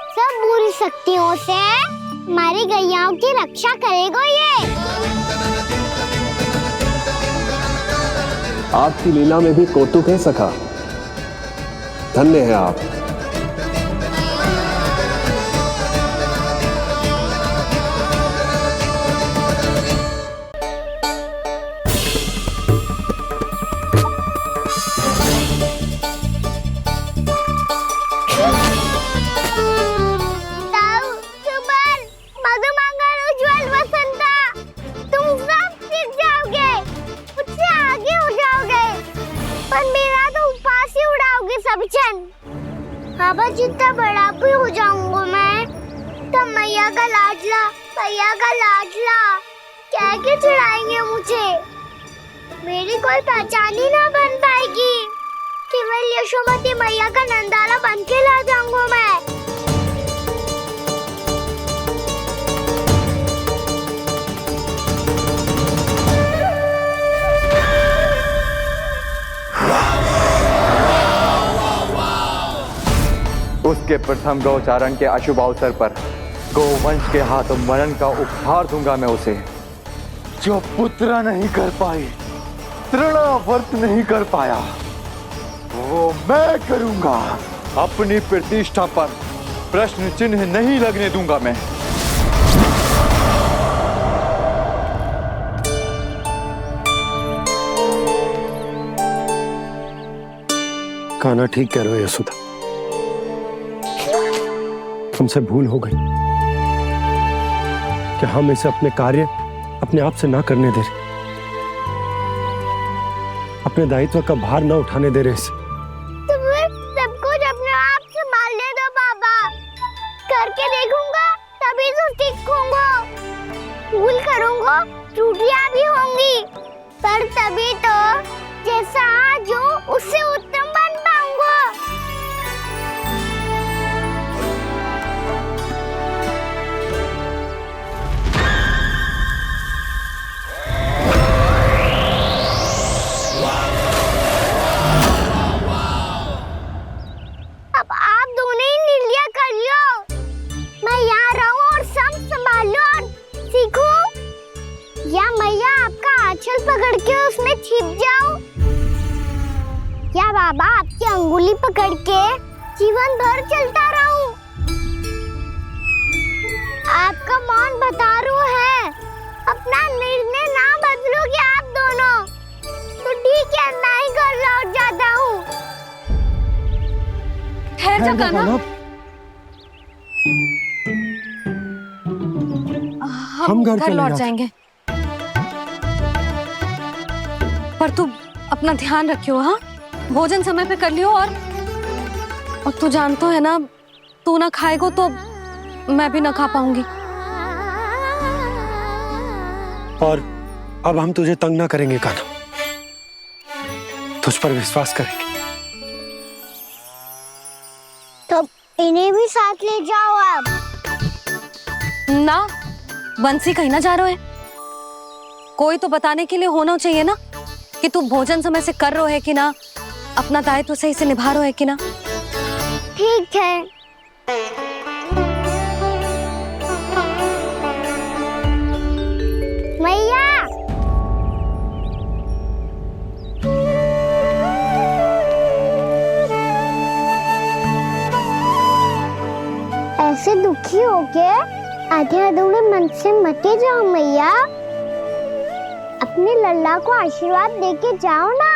सब बुरी शक्तियों से हमारी गैयाओं की रक्षा करेगा ये। आपकी लीला में भी कौतुक है सखा, धन्य है आप। बाबा जितना बड़ा भी हो जाऊंगा मैं, तब मैया का लाडला, भैया का लाडला क्या के चढ़ाएंगे मुझे। मेरी कोई पहचान ही ना बन पाएगी। केवल यशोमती मैया का नंदाला बन के ला जाऊंगा मैं। उसके प्रथम गौचारण के अशुभ अवसर पर गोवंश के हाथों मरण का उपहार दूंगा मैं उसे। जो पुत्र नहीं कर पाई, तृणावर्त नहीं कर पाया, वो मैं करूंगा। अपनी प्रतिष्ठा पर प्रश्न चिन्ह नहीं लगने दूंगा मैं। कान्हा ठीक कह रहे हो यशोदा, हमसे भूल हो गई कि हम इसे अपने कार्य अपने आप से ना करने दे रहे, अपने दायित्व का भार न उठाने दे रहे इसे। तो फिर सब कुछ अपने आप से संभाल ले दो बाबा, करके देखूंगा तभी तो सीखूंगा। भूल करूंगा, त्रुटियां भी होंगी, पर तभी तो जैसा आज हूँ उससे उत्तम बन पाऊंगा। अब आप दोनों क्या बाबा आपकी अंगुली पकड़ के जीवन भर चलता रहूं? आपका मौन बतारू है, अपना निर्णय ना बदलोगे आप दोनों तो ठीक है, मैं ही घर लौट जाता हूँ। ठहर जा कान्हा, हम घर लौट जाएंगे, पर तू अपना ध्यान रखियो। हाँ, भोजन समय पे कर लियो। और तू जानतो है ना, तू ना खाएगो तो मैं भी ना खा पाऊंगी। और अब हम तुझे तंग ना करेंगे कान्हा, तुझ पर विश्वास करेंगे। तो इन्हें भी साथ ले जाओ अब। ना, बंसी कहीं ना जा रहे है, कोई तो बताने के लिए होना चाहिए ना कि तू भोजन समय से कर रहा है कि ना, अपना दायित्व सही से निभा रहा है कि ना। ठीक है। मैया, ऐसे दुखी हो के आधे अधूरे मन से मत जाओ मैया, अपने लल्ला को आशीर्वाद देके जाओ ना।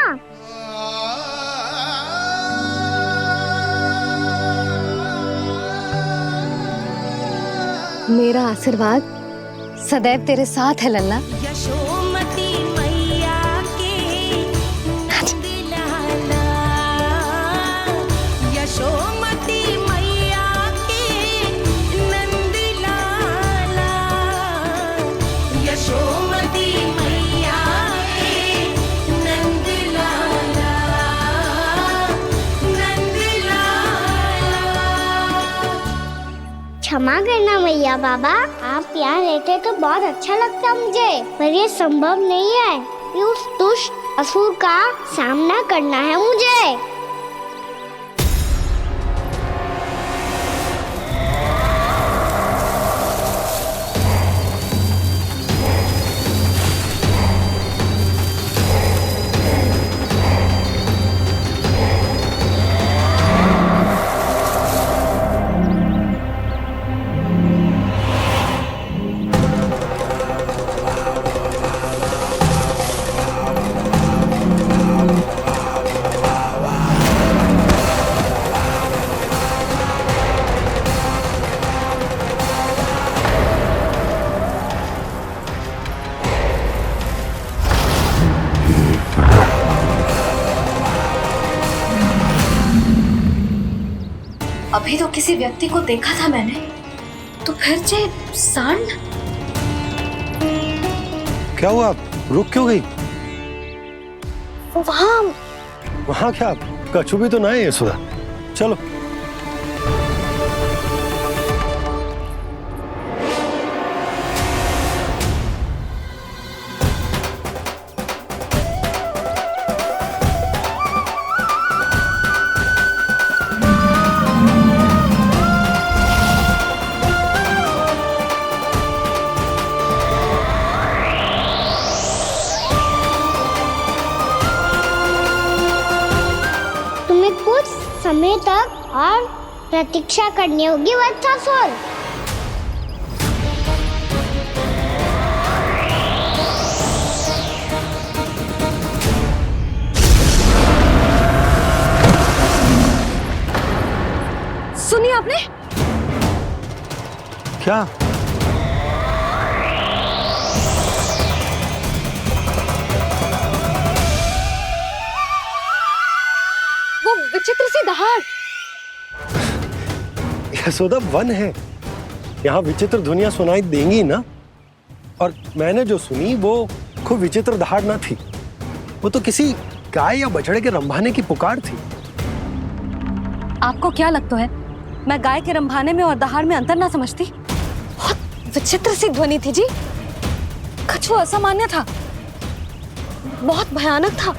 मेरा आशीर्वाद सदैव तेरे साथ है लल्ला। यशोमती मैया के नंद लाला, यशोमती मैया के नंद लाला, यशोमती मैया के नंद लाला, नंद लाला। क्षमा करना मैया बाबा, आप यहाँ रहते तो बहुत अच्छा लगता मुझे, पर ये संभव नहीं है कि उस दुष्ट असुर का सामना करना है मुझे। अभी तो किसी व्यक्ति को देखा था मैंने, तो फिर जे सांड। क्या हुआ, रुक क्यों गई? वहाँ क्या, कछु भी तो नहीं है सुधा, चलो। कुछ समय तक और प्रतीक्षा करनी होगी वत्सासुर। सुनिए आपने क्या? वो विचित्र सी दहाड़। यशोदा, वन है, यहाँ विचित्र ध्वनियां सुनाई देंगी ना। और मैंने जो सुनी वो खूब विचित्र दहाड़ ना थी, वो तो किसी गाय या बछड़े के रंभाने की पुकार थी। आपको क्या लगता है मैं गाय के रंभाने में और दहाड़ में अंतर ना समझती? बहुत विचित्र सी ध्वनि थी जी, कछु असामान्य था, बहुत भयानक था।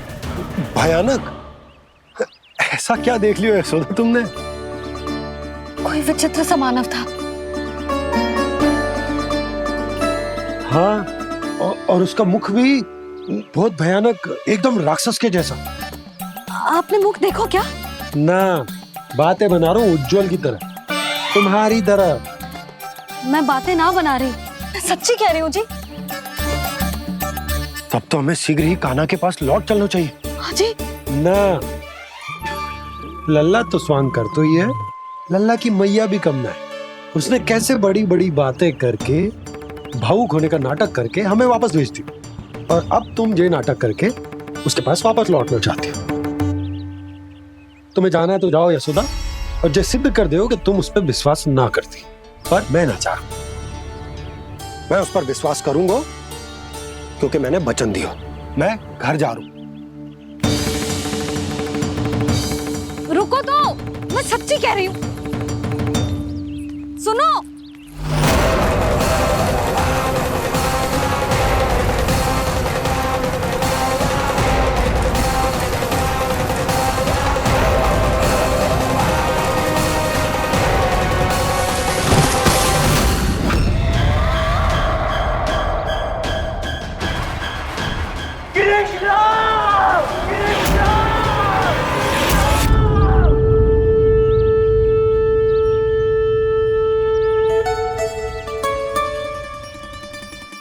भयानक? ऐसा क्या देख लियो यशोदा तुमने? कोई विचित्र सा मानव था। हाँ, और उसका मुख भी बहुत भयानक, एकदम राक्षस के जैसा। आपने मुख देखो क्या? ना, बातें बना रहा हूँ उज्जवल की तरह, तुम्हारी तरह। मैं बातें ना बना रही, मैं सच्ची कह रही हूँ जी। तब तो हमें शीघ्र ही कान्हा के पास लौट चलना चाहिए। हाँ जी। ना, लल्ला तो स्वांग कर तो ही है, लल्ला की मैया भी कम ना है। उसने कैसे बड़ी बड़ी बातें करके, भावुक होने का नाटक करके हमें वापस भेज दी, और अब तुम ये नाटक करके उसके पास वापस लौटना चाहती हो। तुम्हें जाना है तो जाओ यशोदा, और जो सिद्ध कर दो कि तुम उस पर विश्वास ना करती, पर मैं ना चाह, मैं उस पर विश्वास करूंगा क्योंकि मैंने वचन दिया। मैं घर जा रहा हूं। रुको तो, मैं सच्ची कह रही हूँ। सुनो,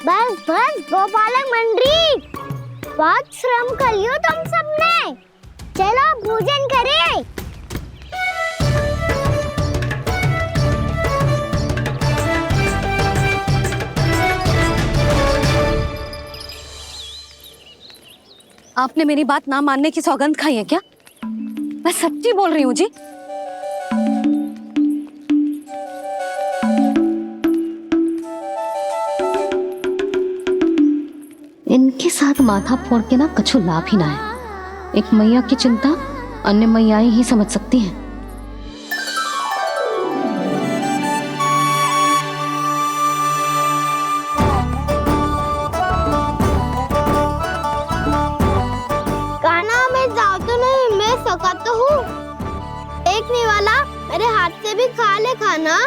बस बस गोपालक मंडली, बहुत श्रम कर लियो तुम सबने। चलो भोजन करें। आपने मेरी बात ना मानने की सौगंध खाई है क्या? मैं सच्ची बोल रही हूँ जी। इनके साथ माथा फोड़ के ना कछु लाभ ही ना है। एक मैया की चिंता अन्य मैयाएं ही समझ सकती हैं। कान्हा मैं जाऊँ तो नहीं, मैं सका तो हूँ। एक नहीं वाला मेरे हाथ से भी खा ले खाना।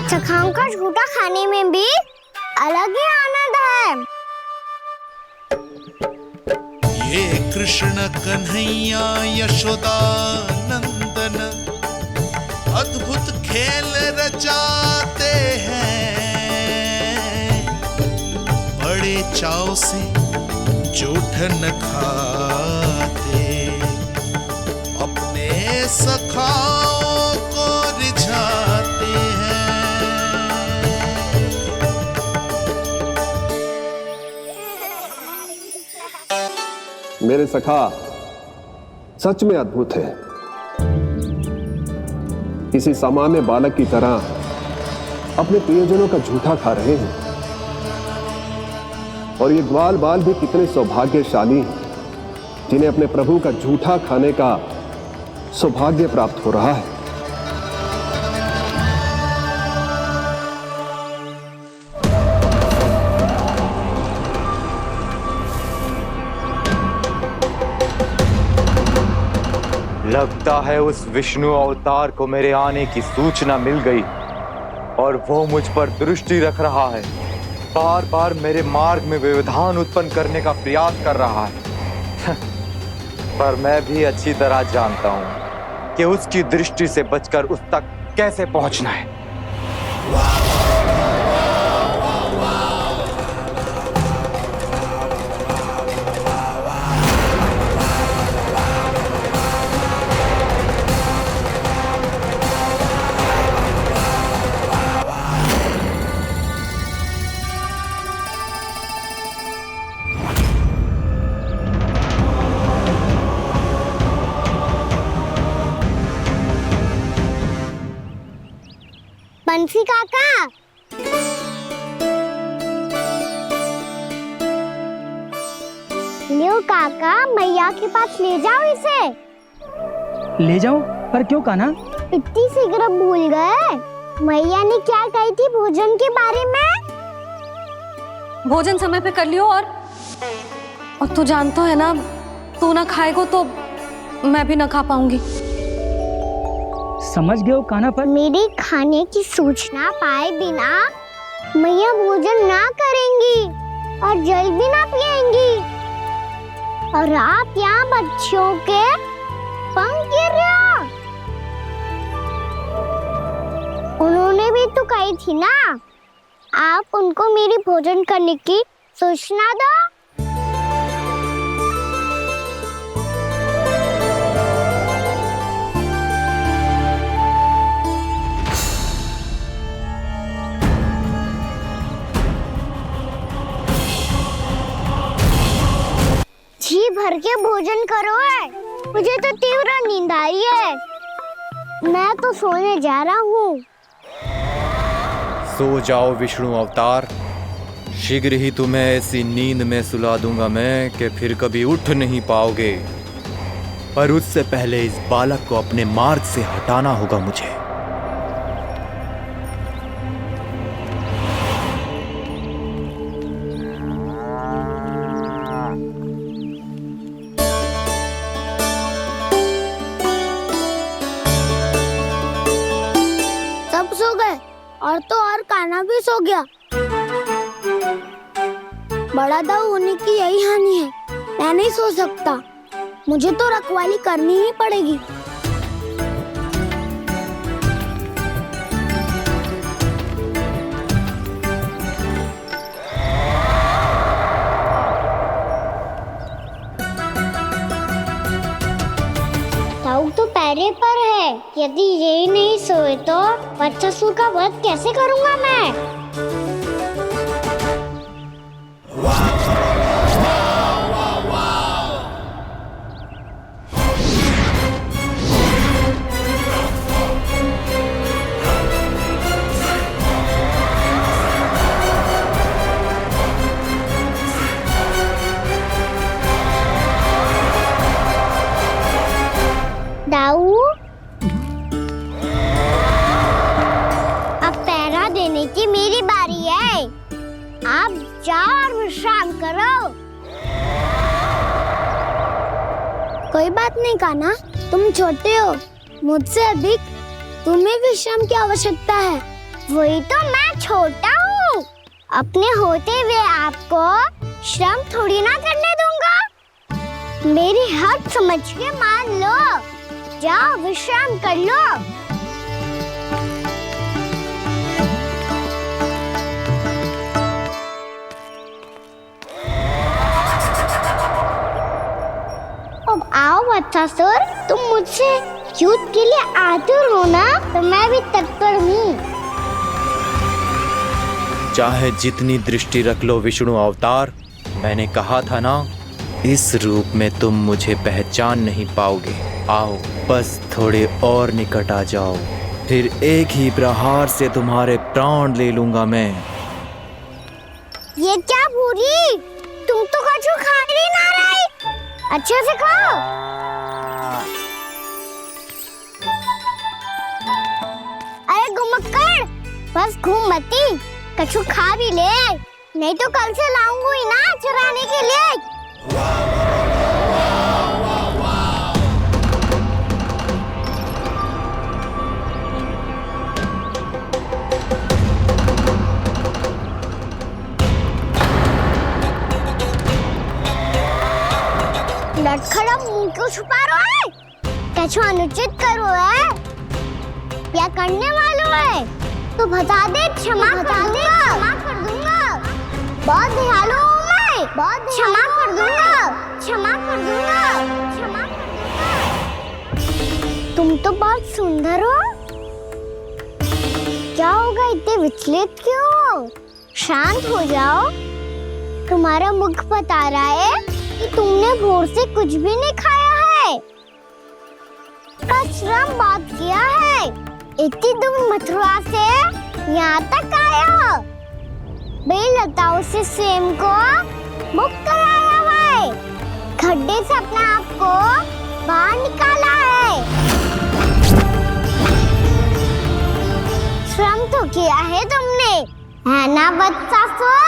चखाओं का झूठा खाने में भी अलग ही आनंद है। ये कृष्ण कन्हैया यशोदा नंदन अद्भुत खेल रचाते हैं, बड़े चाव से जूठन खाते, अपने सखाओं को रिझाते हैं। मेरे सखा सच में अद्भुत है। किसी सामान्य बालक की तरह अपने प्रियजनों का झूठा खा रहे हैं, और ये ग्वाल बाल भी कितने सौभाग्यशाली हैं जिन्हें अपने प्रभु का झूठा खाने का सौभाग्य प्राप्त हो रहा है। लगता है उस विष्णु अवतार को मेरे आने की सूचना मिल गई और वो मुझ पर दृष्टि रख रहा है। बार बार मेरे मार्ग में व्यवधान उत्पन्न करने का प्रयास कर रहा है। पर मैं भी अच्छी तरह जानता हूं कि उसकी दृष्टि से बचकर उस तक कैसे पहुंचना है। बंसी काका, लियो काका, मैया के पास ले जाओ इसे। ले जाओ? पर क्यों कान्हा? इतनी शीघ्र भूल गए? मैया ने क्या कही थी भोजन के बारे में? भोजन समय पे कर लियो, और तू जानता है ना, तू ना खाएगा तो मैं भी ना खा पाऊंगी। समझ गए हो कान्हा पर? मेरे खाने की सूचना पाए बिना मैया भोजन ना करेंगी और जल भी ना पिएंगी, और आप यहाँ बच्चों के पंख गिर रहे हो। उन्होंने भी तो कही थी ना, आप उनको मेरी भोजन करने की सूचना दो। जी भर के भोजन करो है, मुझे तो तीव्र नींद आई है, मैं तो सोने जा रहा हूँ। सो जाओ विष्णु अवतार, शीघ्र ही तुम्हें ऐसी नींद में सुला दूंगा मैं कि फिर कभी उठ नहीं पाओगे। पर उससे पहले इस बालक को अपने मार्ग से हटाना होगा मुझे। सब सो गए और तो और कान्हा भी सो गया। बड़ा दाऊ होने की यही हानि है, मैं नहीं सो सकता, मुझे तो रखवाली करनी ही पड़ेगी। दाऊ तो पैरे पर है, यदि यही नहीं सोए तो बच्चासुर का वध कैसे करूंगा मैं? दाऊ, अब पहरा देने की मेरी बारी है, आप जाओ और विश्राम करो। कोई बात नहीं कान्हा, तुम छोटे हो, मुझसे अधिक तुम्हें विश्राम की आवश्यकता है। वही तो मैं छोटा हूँ, अपने होते हुए आपको श्रम थोड़ी ना करने दूंगा। मेरी हद समझ के मान लो, जाओ विश्राम कर लो। अब आओ बच्चासुर, तुम मुझसे युद्ध के लिए आतुर हो ना, तो मैं भी तत्पर हूँ। चाहे जितनी दृष्टि रख लो विष्णु अवतार, मैंने कहा था ना, इस रूप में तुम मुझे पहचान नहीं पाओगे। आओ बस थोड़े और निकट आ जाओ, फिर एक ही प्रहार से तुम्हारे प्राण ले लूंगा मैं। ये क्या भूरी, तुम तो कछु खा ही ना रही, अच्छे से खाओ। अरे घुमक्कड़, बस घूम मती, कछु खा भी ले, नहीं तो कल से लाऊंगी ना चुराने के लिए। लटखड़ा मुंह क्यों छुपा रहा है? कछु अनुचित करो है या करने वालों है तो बता दे, क्षमा कर दूंगा। बहुत दयालु हूँ मैं, बहुत क्षमा कर दूंगा। तुम तो बहुत सुंदर हो, क्या होगा इतने विचलित क्यों हो? शांत हो जाओ, तुम्हारा मुख बता रहा है कि तुमने भोर से कुछ भी नहीं खाया है, श्रम बात किया है, इतनी दूर मथुरा से यहाँ तक आया हो, बेलताओं से सेम को मुक्त कराया हुआ है, खड्डे से अपने आप को बाहर निकाला है। श्रम तो किया है तुमने, है ना बच्चासुर?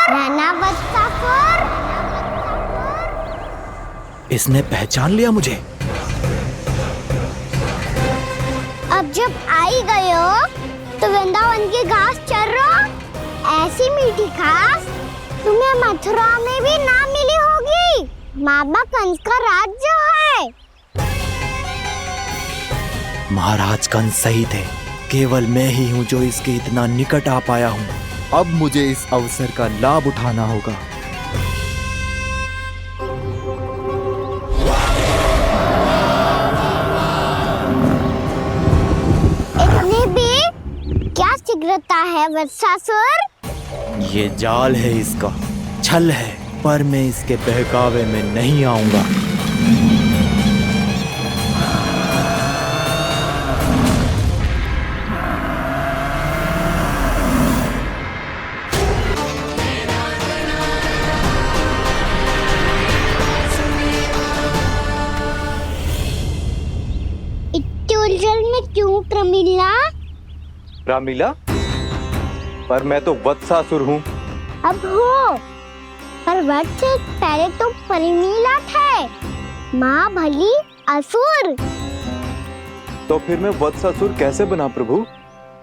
इसने पहचान लिया मुझे। अब जब आई गए हो तो वृंदावन की घास चर रहो। ऐसी मीठी घास तुम्हें मथुरा में भी ना मिली होगी। बाबा कंस का राज्य है। महाराज कंस सही थे, केवल मैं ही हूँ जो इसके इतना निकट आ पाया हूँ। अब मुझे इस अवसर का लाभ उठाना होगा। इतने भी क्या शीघ्रता है वत्सासुर? ये जाल है इसका, छल है, पर मैं इसके बहकावे में नहीं आऊंगा। उलझन में क्यों प्रमिला? रामीला, पर मैं तो वत्सासुर हूँ। अब हो, पर वत्स से पहले तो परिमीला थे, माँ भली असुर। तो फिर मैं वत्सासुर कैसे बना प्रभु?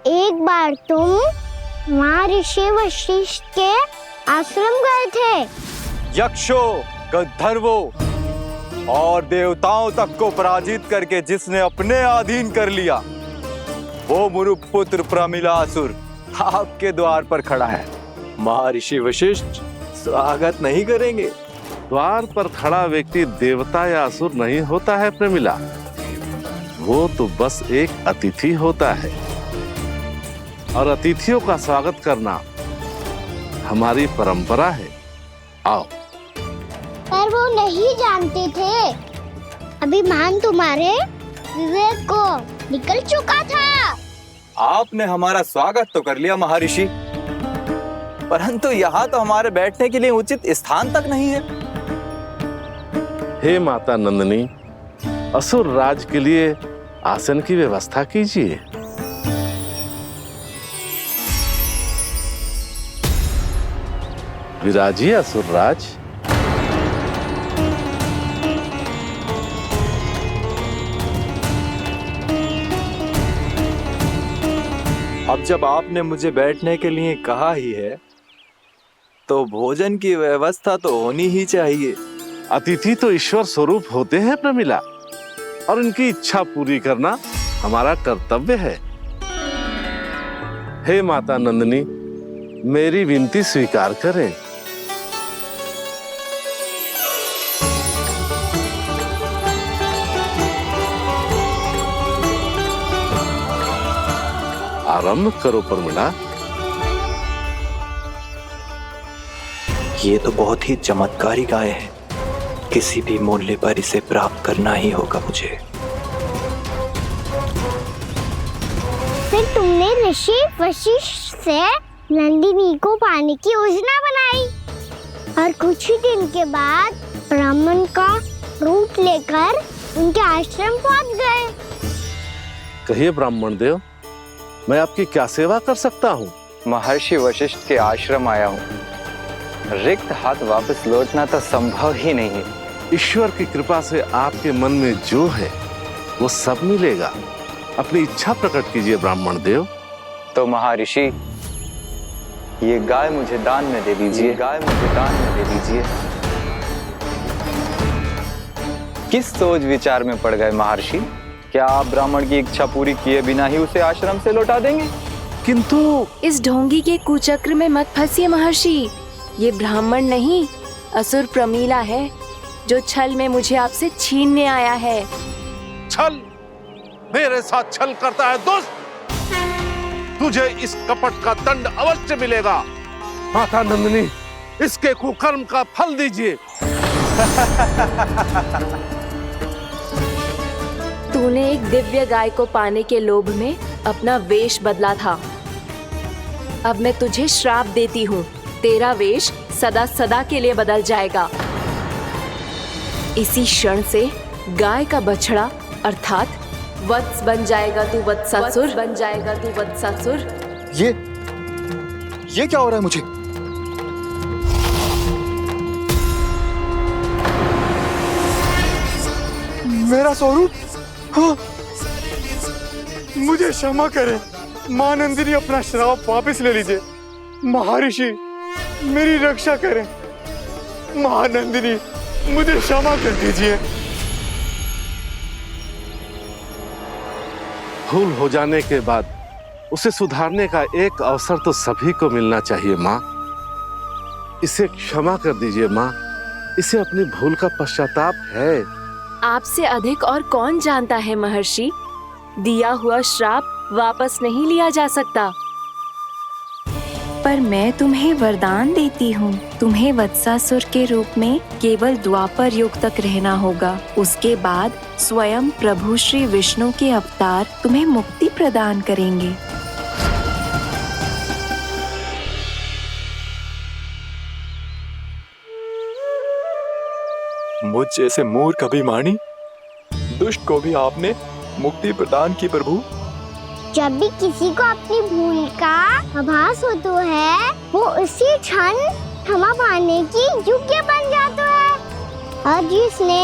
एक बार तुम माँ ऋषि वशिष्ठ के आश्रम गए थे। यक्षो, गंधर्वों और देवताओं तक को पराजित करके जिसने अपने अधीन कर लिया, वो मुरुपुत्र प्रमिलासुर आपके द्वार पर खड़ा है। महर्षि वशिष्ठ स्वागत नहीं करेंगे? द्वार पर खड़ा व्यक्ति देवता या असुर नहीं होता है प्रमिला, वो तो बस एक अतिथि होता है, और अतिथियों का स्वागत करना हमारी परंपरा है। आओ। पर वो नहीं जानते थे, अभिमान तुम्हारे विवेक को निकल चुका था। आपने हमारा स्वागत तो कर लिया महर्षि, परंतु यहाँ तो हमारे बैठने के लिए उचित स्थान तक नहीं है। हे माता नंदिनी, असुर राज के लिए आसन की व्यवस्था कीजिए। विराजिए असुर राज। अब जब आपने मुझे बैठने के लिए कहा ही है, तो भोजन की व्यवस्था तो होनी ही चाहिए। अतिथि तो ईश्वर स्वरूप होते हैं प्रमिला, और उनकी इच्छा पूरी करना हमारा कर्तव्य है। हे माता नंदिनी, मेरी विनती स्वीकार करें। आरंभ करो प्रमिला। ये तो बहुत ही चमत्कारी गाय है, किसी भी मूल्य पर इसे प्राप्त करना ही होगा मुझे। फिर तुमने ऋषि वशिष्ठ से नंदिनी को पाने की योजना बनाई, और कुछ ही दिन के बाद ब्राह्मण का रूप लेकर उनके आश्रम पहुंच गए। कहिए ब्राह्मण देव, मैं आपकी क्या सेवा कर सकता हूँ? महर्षि वशिष्ठ के आश्रम आया हूँ। रिक्त हाथ वापस लौटना तो संभव ही नहीं है। ईश्वर की कृपा से आपके मन में जो है वो सब मिलेगा। अपनी इच्छा प्रकट कीजिए ब्राह्मण देव। तो महर्षि, ये गाय मुझे दान में दे दीजिए। गाय मुझे दान में दे दीजिए। किस सोच विचार में पड़ गए महर्षि? क्या आप ब्राह्मण की इच्छा पूरी किए बिना ही उसे आश्रम से लौटा देंगे? किंतु इस ढोंगी के कुचक्र में मत फंसिए महर्षि। ये ब्राह्मण नहीं, असुर प्रमीला है, जो छल में मुझे आपसे छीनने आया है। छल? मेरे साथ छल करता है दुष्ट? तुझे इस कपट का दंड अवश्य मिलेगा। माता नंदिनी, इसके कुकर्म का फल दीजिए। तूने एक दिव्य गाय को पाने के लोभ में अपना वेश बदला था। अब मैं तुझे श्राप देती हूँ, तेरा वेश सदा सदा के लिए बदल जाएगा। इसी क्षण से गाय का बछड़ा अर्थात वत्स बन जाएगा तू वत्सासुर। बन जाएगा तू वत्सासुर। ये क्या हो रहा है मुझे? मेरा स्वरूप? हाँ। मुझे क्षमा करें। मां नंदिनी, अपना श्राप वापस ले लीजिए। महर्षि, मेरी रक्षा करें। मां नंदिनी, मुझे क्षमा कर दीजिए। भूल हो जाने के बाद उसे सुधारने का एक अवसर तो सभी को मिलना चाहिए माँ। इसे क्षमा कर दीजिए माँ, इसे अपनी भूल का पश्चाताप है। आपसे अधिक और कौन जानता है महर्षि, दिया हुआ श्राप वापस नहीं लिया जा सकता। पर मैं तुम्हें वरदान देती हूँ, तुम्हें वत्सासुर के रूप में केवल द्वापर युग तक रहना होगा। उसके बाद स्वयं प्रभु श्री विष्णु के अवतार तुम्हें मुक्ति प्रदान करेंगे। मुझ जैसे मूर्ख अभिमानी दुष्ट को भी आपने मुक्ति प्रदान की प्रभु। जब भी किसी को अपनी भूल का आभास होता है, वो उसी क्षण क्षमा पाने की योग्य बन जाता है। और जिसने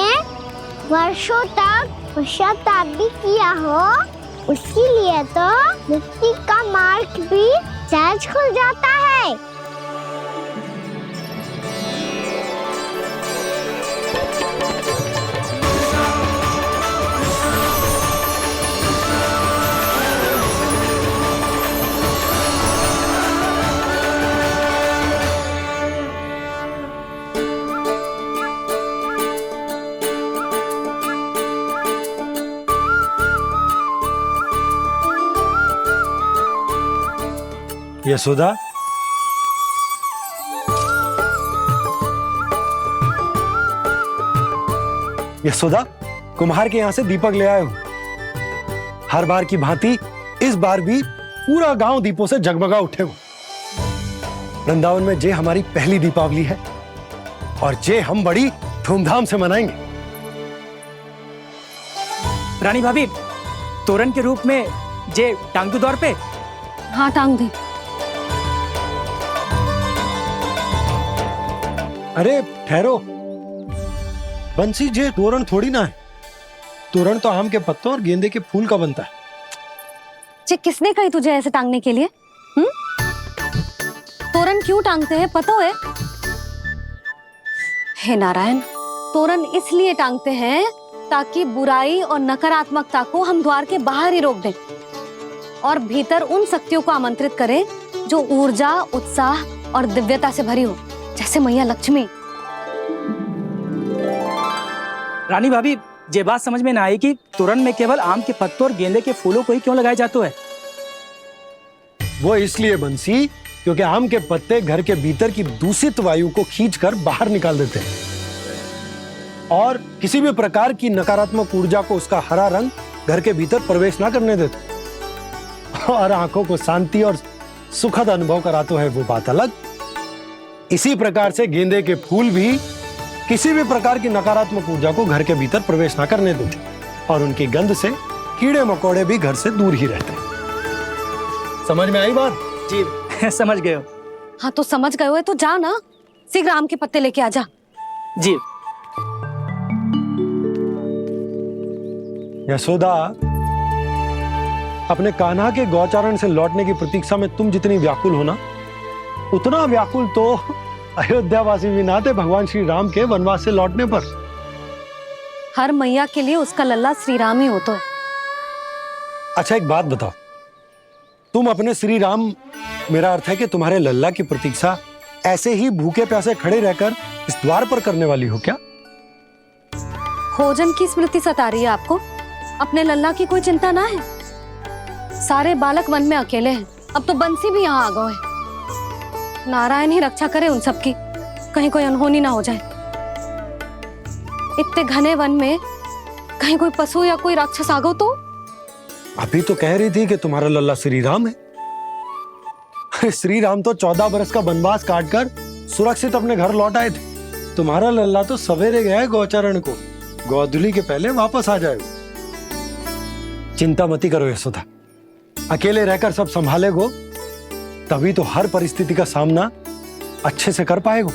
वर्षों तक पश्चाताप भी किया हो, उसके लिए तो मुक्ति का मार्ग भी सहज खुल जाता है। यशोदा, यशोदा, कुम्हार के यहाँ से दीपक ले आए हूं। हर बार की भांति इस बार भी पूरा गांव दीपों से जगमगा उठे हो। वृंदावन में जे हमारी पहली दीपावली है और जे हम बड़ी धूमधाम से मनाएंगे। रानी भाभी, तोरण के रूप में जे टांग दो द्वार पे। हाँ, टांग दे। अरे ठहरो, बंसी, जे तोरण थोड़ी ना है। तोरण तो आम के पत्तों और गेंदे के फूल का बनता है। जे किसने कही तुझे ऐसे टांगने के लिए? तोरण क्यों टांगते हैं पता है? हे नारायण, तोरण इसलिए टांगते हैं ताकि बुराई और नकारात्मकता को हम द्वार के बाहर ही रोक दें और भीतर उन शक्तियों को आमंत्रित करें जो ऊर्जा, उत्साह और दिव्यता से भरी हो, जैसे मैया लक्ष्मी। रानी भाभी, ये बात समझ में ना आई कि तोरण में केवल आम के पत्तों और गेंदे के फूलों को ही क्यों लगाया जाता है? वो इसलिए बंसी, क्योंकि आम के पत्ते घर के भीतर की दूषित वायु को खींचकर बाहर निकाल देते हैं और किसी भी प्रकार की नकारात्मक ऊर्जा को उसका हरा रंग घर के भीतर प्रवेश ना करने देते और आंखों को शांति और सुखद अनुभव कराता है, वो बात अलग। इसी प्रकार से गेंदे के फूल भी किसी भी प्रकार की नकारात्मक ऊर्जा को घर के भीतर प्रवेश ना करने देते और उनकी गंध से कीड़े मकोड़े भी घर से दूर ही रहते हैं। समझ में आई बात? जी, समझ गए हो। हाँ, तो समझ गए हो तो जा ना, शीघ्र आम के पत्ते लेके आ जा। जी। यशोदा, अपने कान्हा के गौचारण से लौटने की प्रतीक्षा में तुम जितनी व्याकुल हो ना, उतना व्याकुल तो अयोध्यावासी भी ना थे भगवान श्री राम के वनवास से लौटने पर। हर मैया के लिए उसका लल्ला श्री राम ही होता है। अच्छा, एक बात बताओ, तुम अपने श्री राम, मेरा अर्थ है कि तुम्हारे लल्ला की प्रतीक्षा ऐसे ही भूखे प्यासे खड़े रहकर इस द्वार पर करने वाली हो क्या? भोजन की स्मृति सता रही है आपको? अपने लल्ला की कोई चिंता ना है। सारे बालक वन में अकेले हैं, अब तो बंसी भी यहाँ आ गए हैं। नारायण ही रक्षा करे उन सबकी, कहीं कोई अनहोनी ना हो जाए। इतने घने वन में कहीं कोई पशु या कोई राक्षस आ गो तो? अभी तो कह रही थी कि तुम्हारा लल्ला श्री राम है। श्री राम तो 14 बरस का वनवास काटकर सुरक्षित अपने घर लौट आए थे। तुम्हारा लल्ला तो सवेरे गया है गौचरण को, गोधूली के पहले वापस आ जाएगा। चिंता मती करो यशोदा, अकेले रहकर सब संभालेगो तभी तो हर परिस्थिति का सामना अच्छे से कर पाएगो।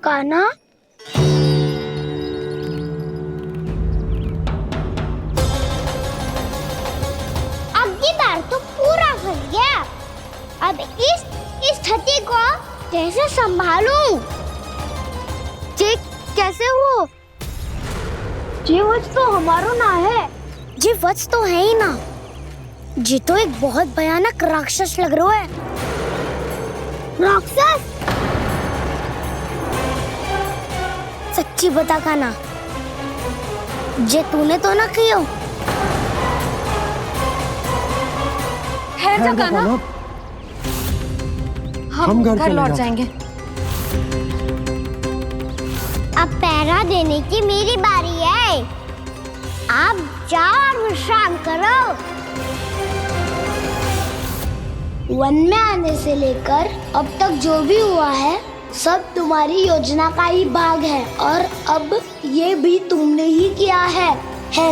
कान्हा, अब इस छठी को कैसे संभालूं? जे कैसे हो? जे वत्स तो हमारो ना है। जे वत्स तो है ही ना। जी तो एक बहुत भयानक राक्षस लग रहा है। राक्षस? सच्ची बता काना, जे तूने तो ना किया? ठहर जा काना, हम घर लौट जाएंगे। अब पहरा देने की मेरी बारी है। आप जाओ और विश्राम करो। वन में आने से लेकर अब तक जो भी हुआ है सब तुम्हारी योजना का ही भाग है, और अब ये भी तुमने ही किया है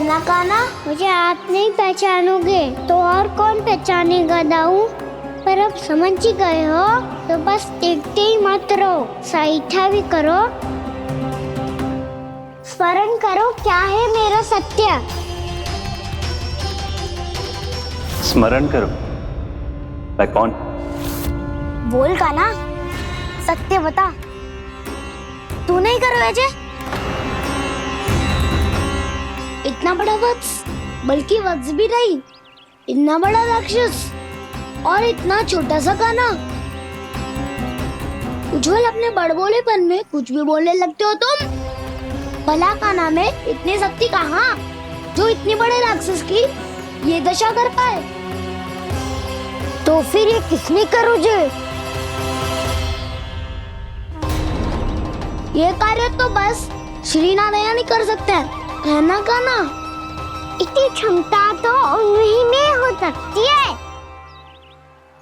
ना काना? मुझे आप नहीं पहचानोगे तो और कौन पहचानेगा दाऊ? पर अब समझ ही गए हो तो बस देखते ही मत रहो, सईठा भी करो। स्मरण करो क्या है मेरा सत्य। स्मरण करो। मैं कौन? बोल काना, सत्य बता। तू नहीं करो अजय? इतना बड़ा वत्स, बल्कि वत्स भी नहीं, इतना बड़ा राक्षस और इतना छोटा सा काना। उज्जवल अपने बड़बोलेपन में कुछ भी बोलने लगते हो तुम। भला काना में इतनी शक्ति कहाँ जो इतनी बड़े राक्षस की ये दशा कर पाए? तो फिर ये किसने करो जे? ये कार्य तो बस श्री नारायण ही कर सकते हैं, है ना काना? इतनी क्षमता तो उन्हीं में हो सकती है,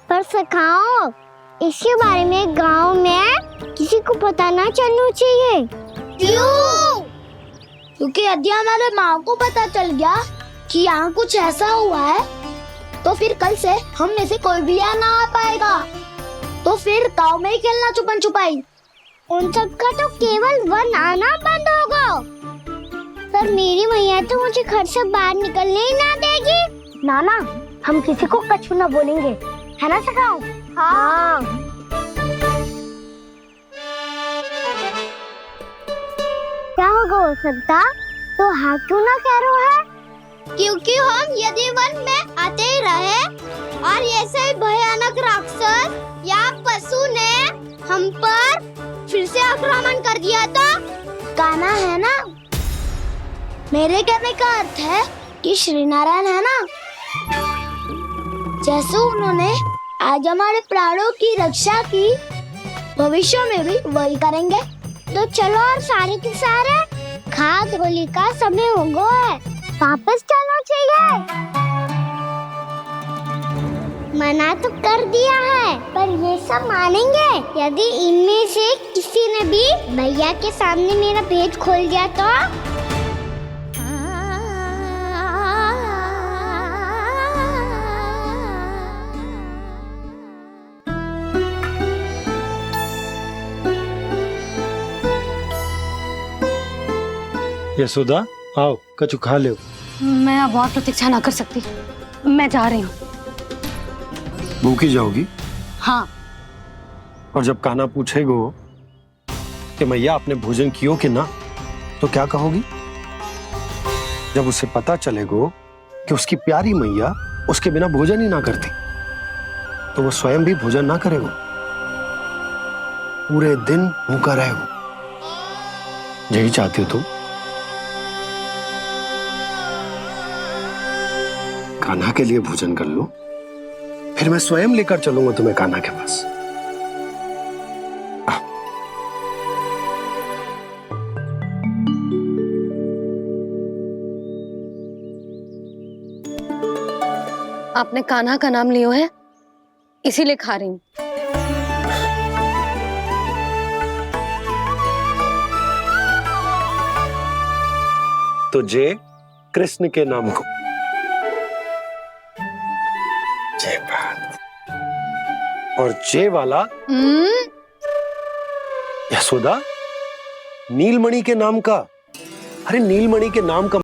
पर सखाओ इसके बारे में गांव में किसी को पता ना चलना चाहिए। क्यों? क्योंकि यदि हमारे माँ को पता चल गया कि यहाँ कुछ ऐसा हुआ है तो फिर कल से हम में से कोई भी यहाँ ना आ पाएगा। तो फिर गांव में ही खेलना छुपन छुपाई। उन सबका तो केवल वन आना बंद होगा, पर मेरी मैया तो मुझे घर से बाहर निकलने ही ना देगी। नाना, हम किसी को कछु ना बोलेंगे, है ना सखाओ? हाँ। क्या होगा हो सकता? तो हाँ क्यों ना कह रहा है? क्योंकि हम यदि वन में आते ही रहे और ऐसे ही भयानक राक्षस या पशु ने हम पर फिर से आक्रमण कर दिया तो काना, है ना? मेरे कहने का अर्थ है कि श्री नारायण है ना, जैसे उन्होंने आज हमारे प्राणों की रक्षा की, भविष्य में भी वही करेंगे। तो चलो और सारे के सारे खाद होली का समय हो गया है, वापस चलना चाहिए। मना तो कर दिया है, पर ये सब मानेंगे यदि इनमें से किसी ने भी भैया के सामने मेरा पेट खोल दिया तो? यशोदा, आओ कछु खा लो। मैं अब और प्रतीक्षा ना कर सकती, मैं जा रही हूँ। भूखी जाओगी? हाँ। और जब काना पूछेगो कि मैया आपने भोजन कियो कि ना, तो क्या कहोगी? जब उसे पता चलेगो कि उसकी प्यारी मैया उसके बिना भोजन ही ना करती, तो वो स्वयं भी भोजन ना करेगो, पूरे दिन भूखा रहेगो। यही चाहती हो तुम? कान्हा के लिए भोजन कर लो, फिर मैं स्वयं लेकर चलूंगा तुम्हें कान्हा के पास। आपने कान्हा का नाम लियो है, इसीलिए खा रही हूँ। तो जय कृष्ण के नाम को। जय बात। और जय वाला यशोदा, नीलमणि के नाम का। अरे नीलमणि के नाम का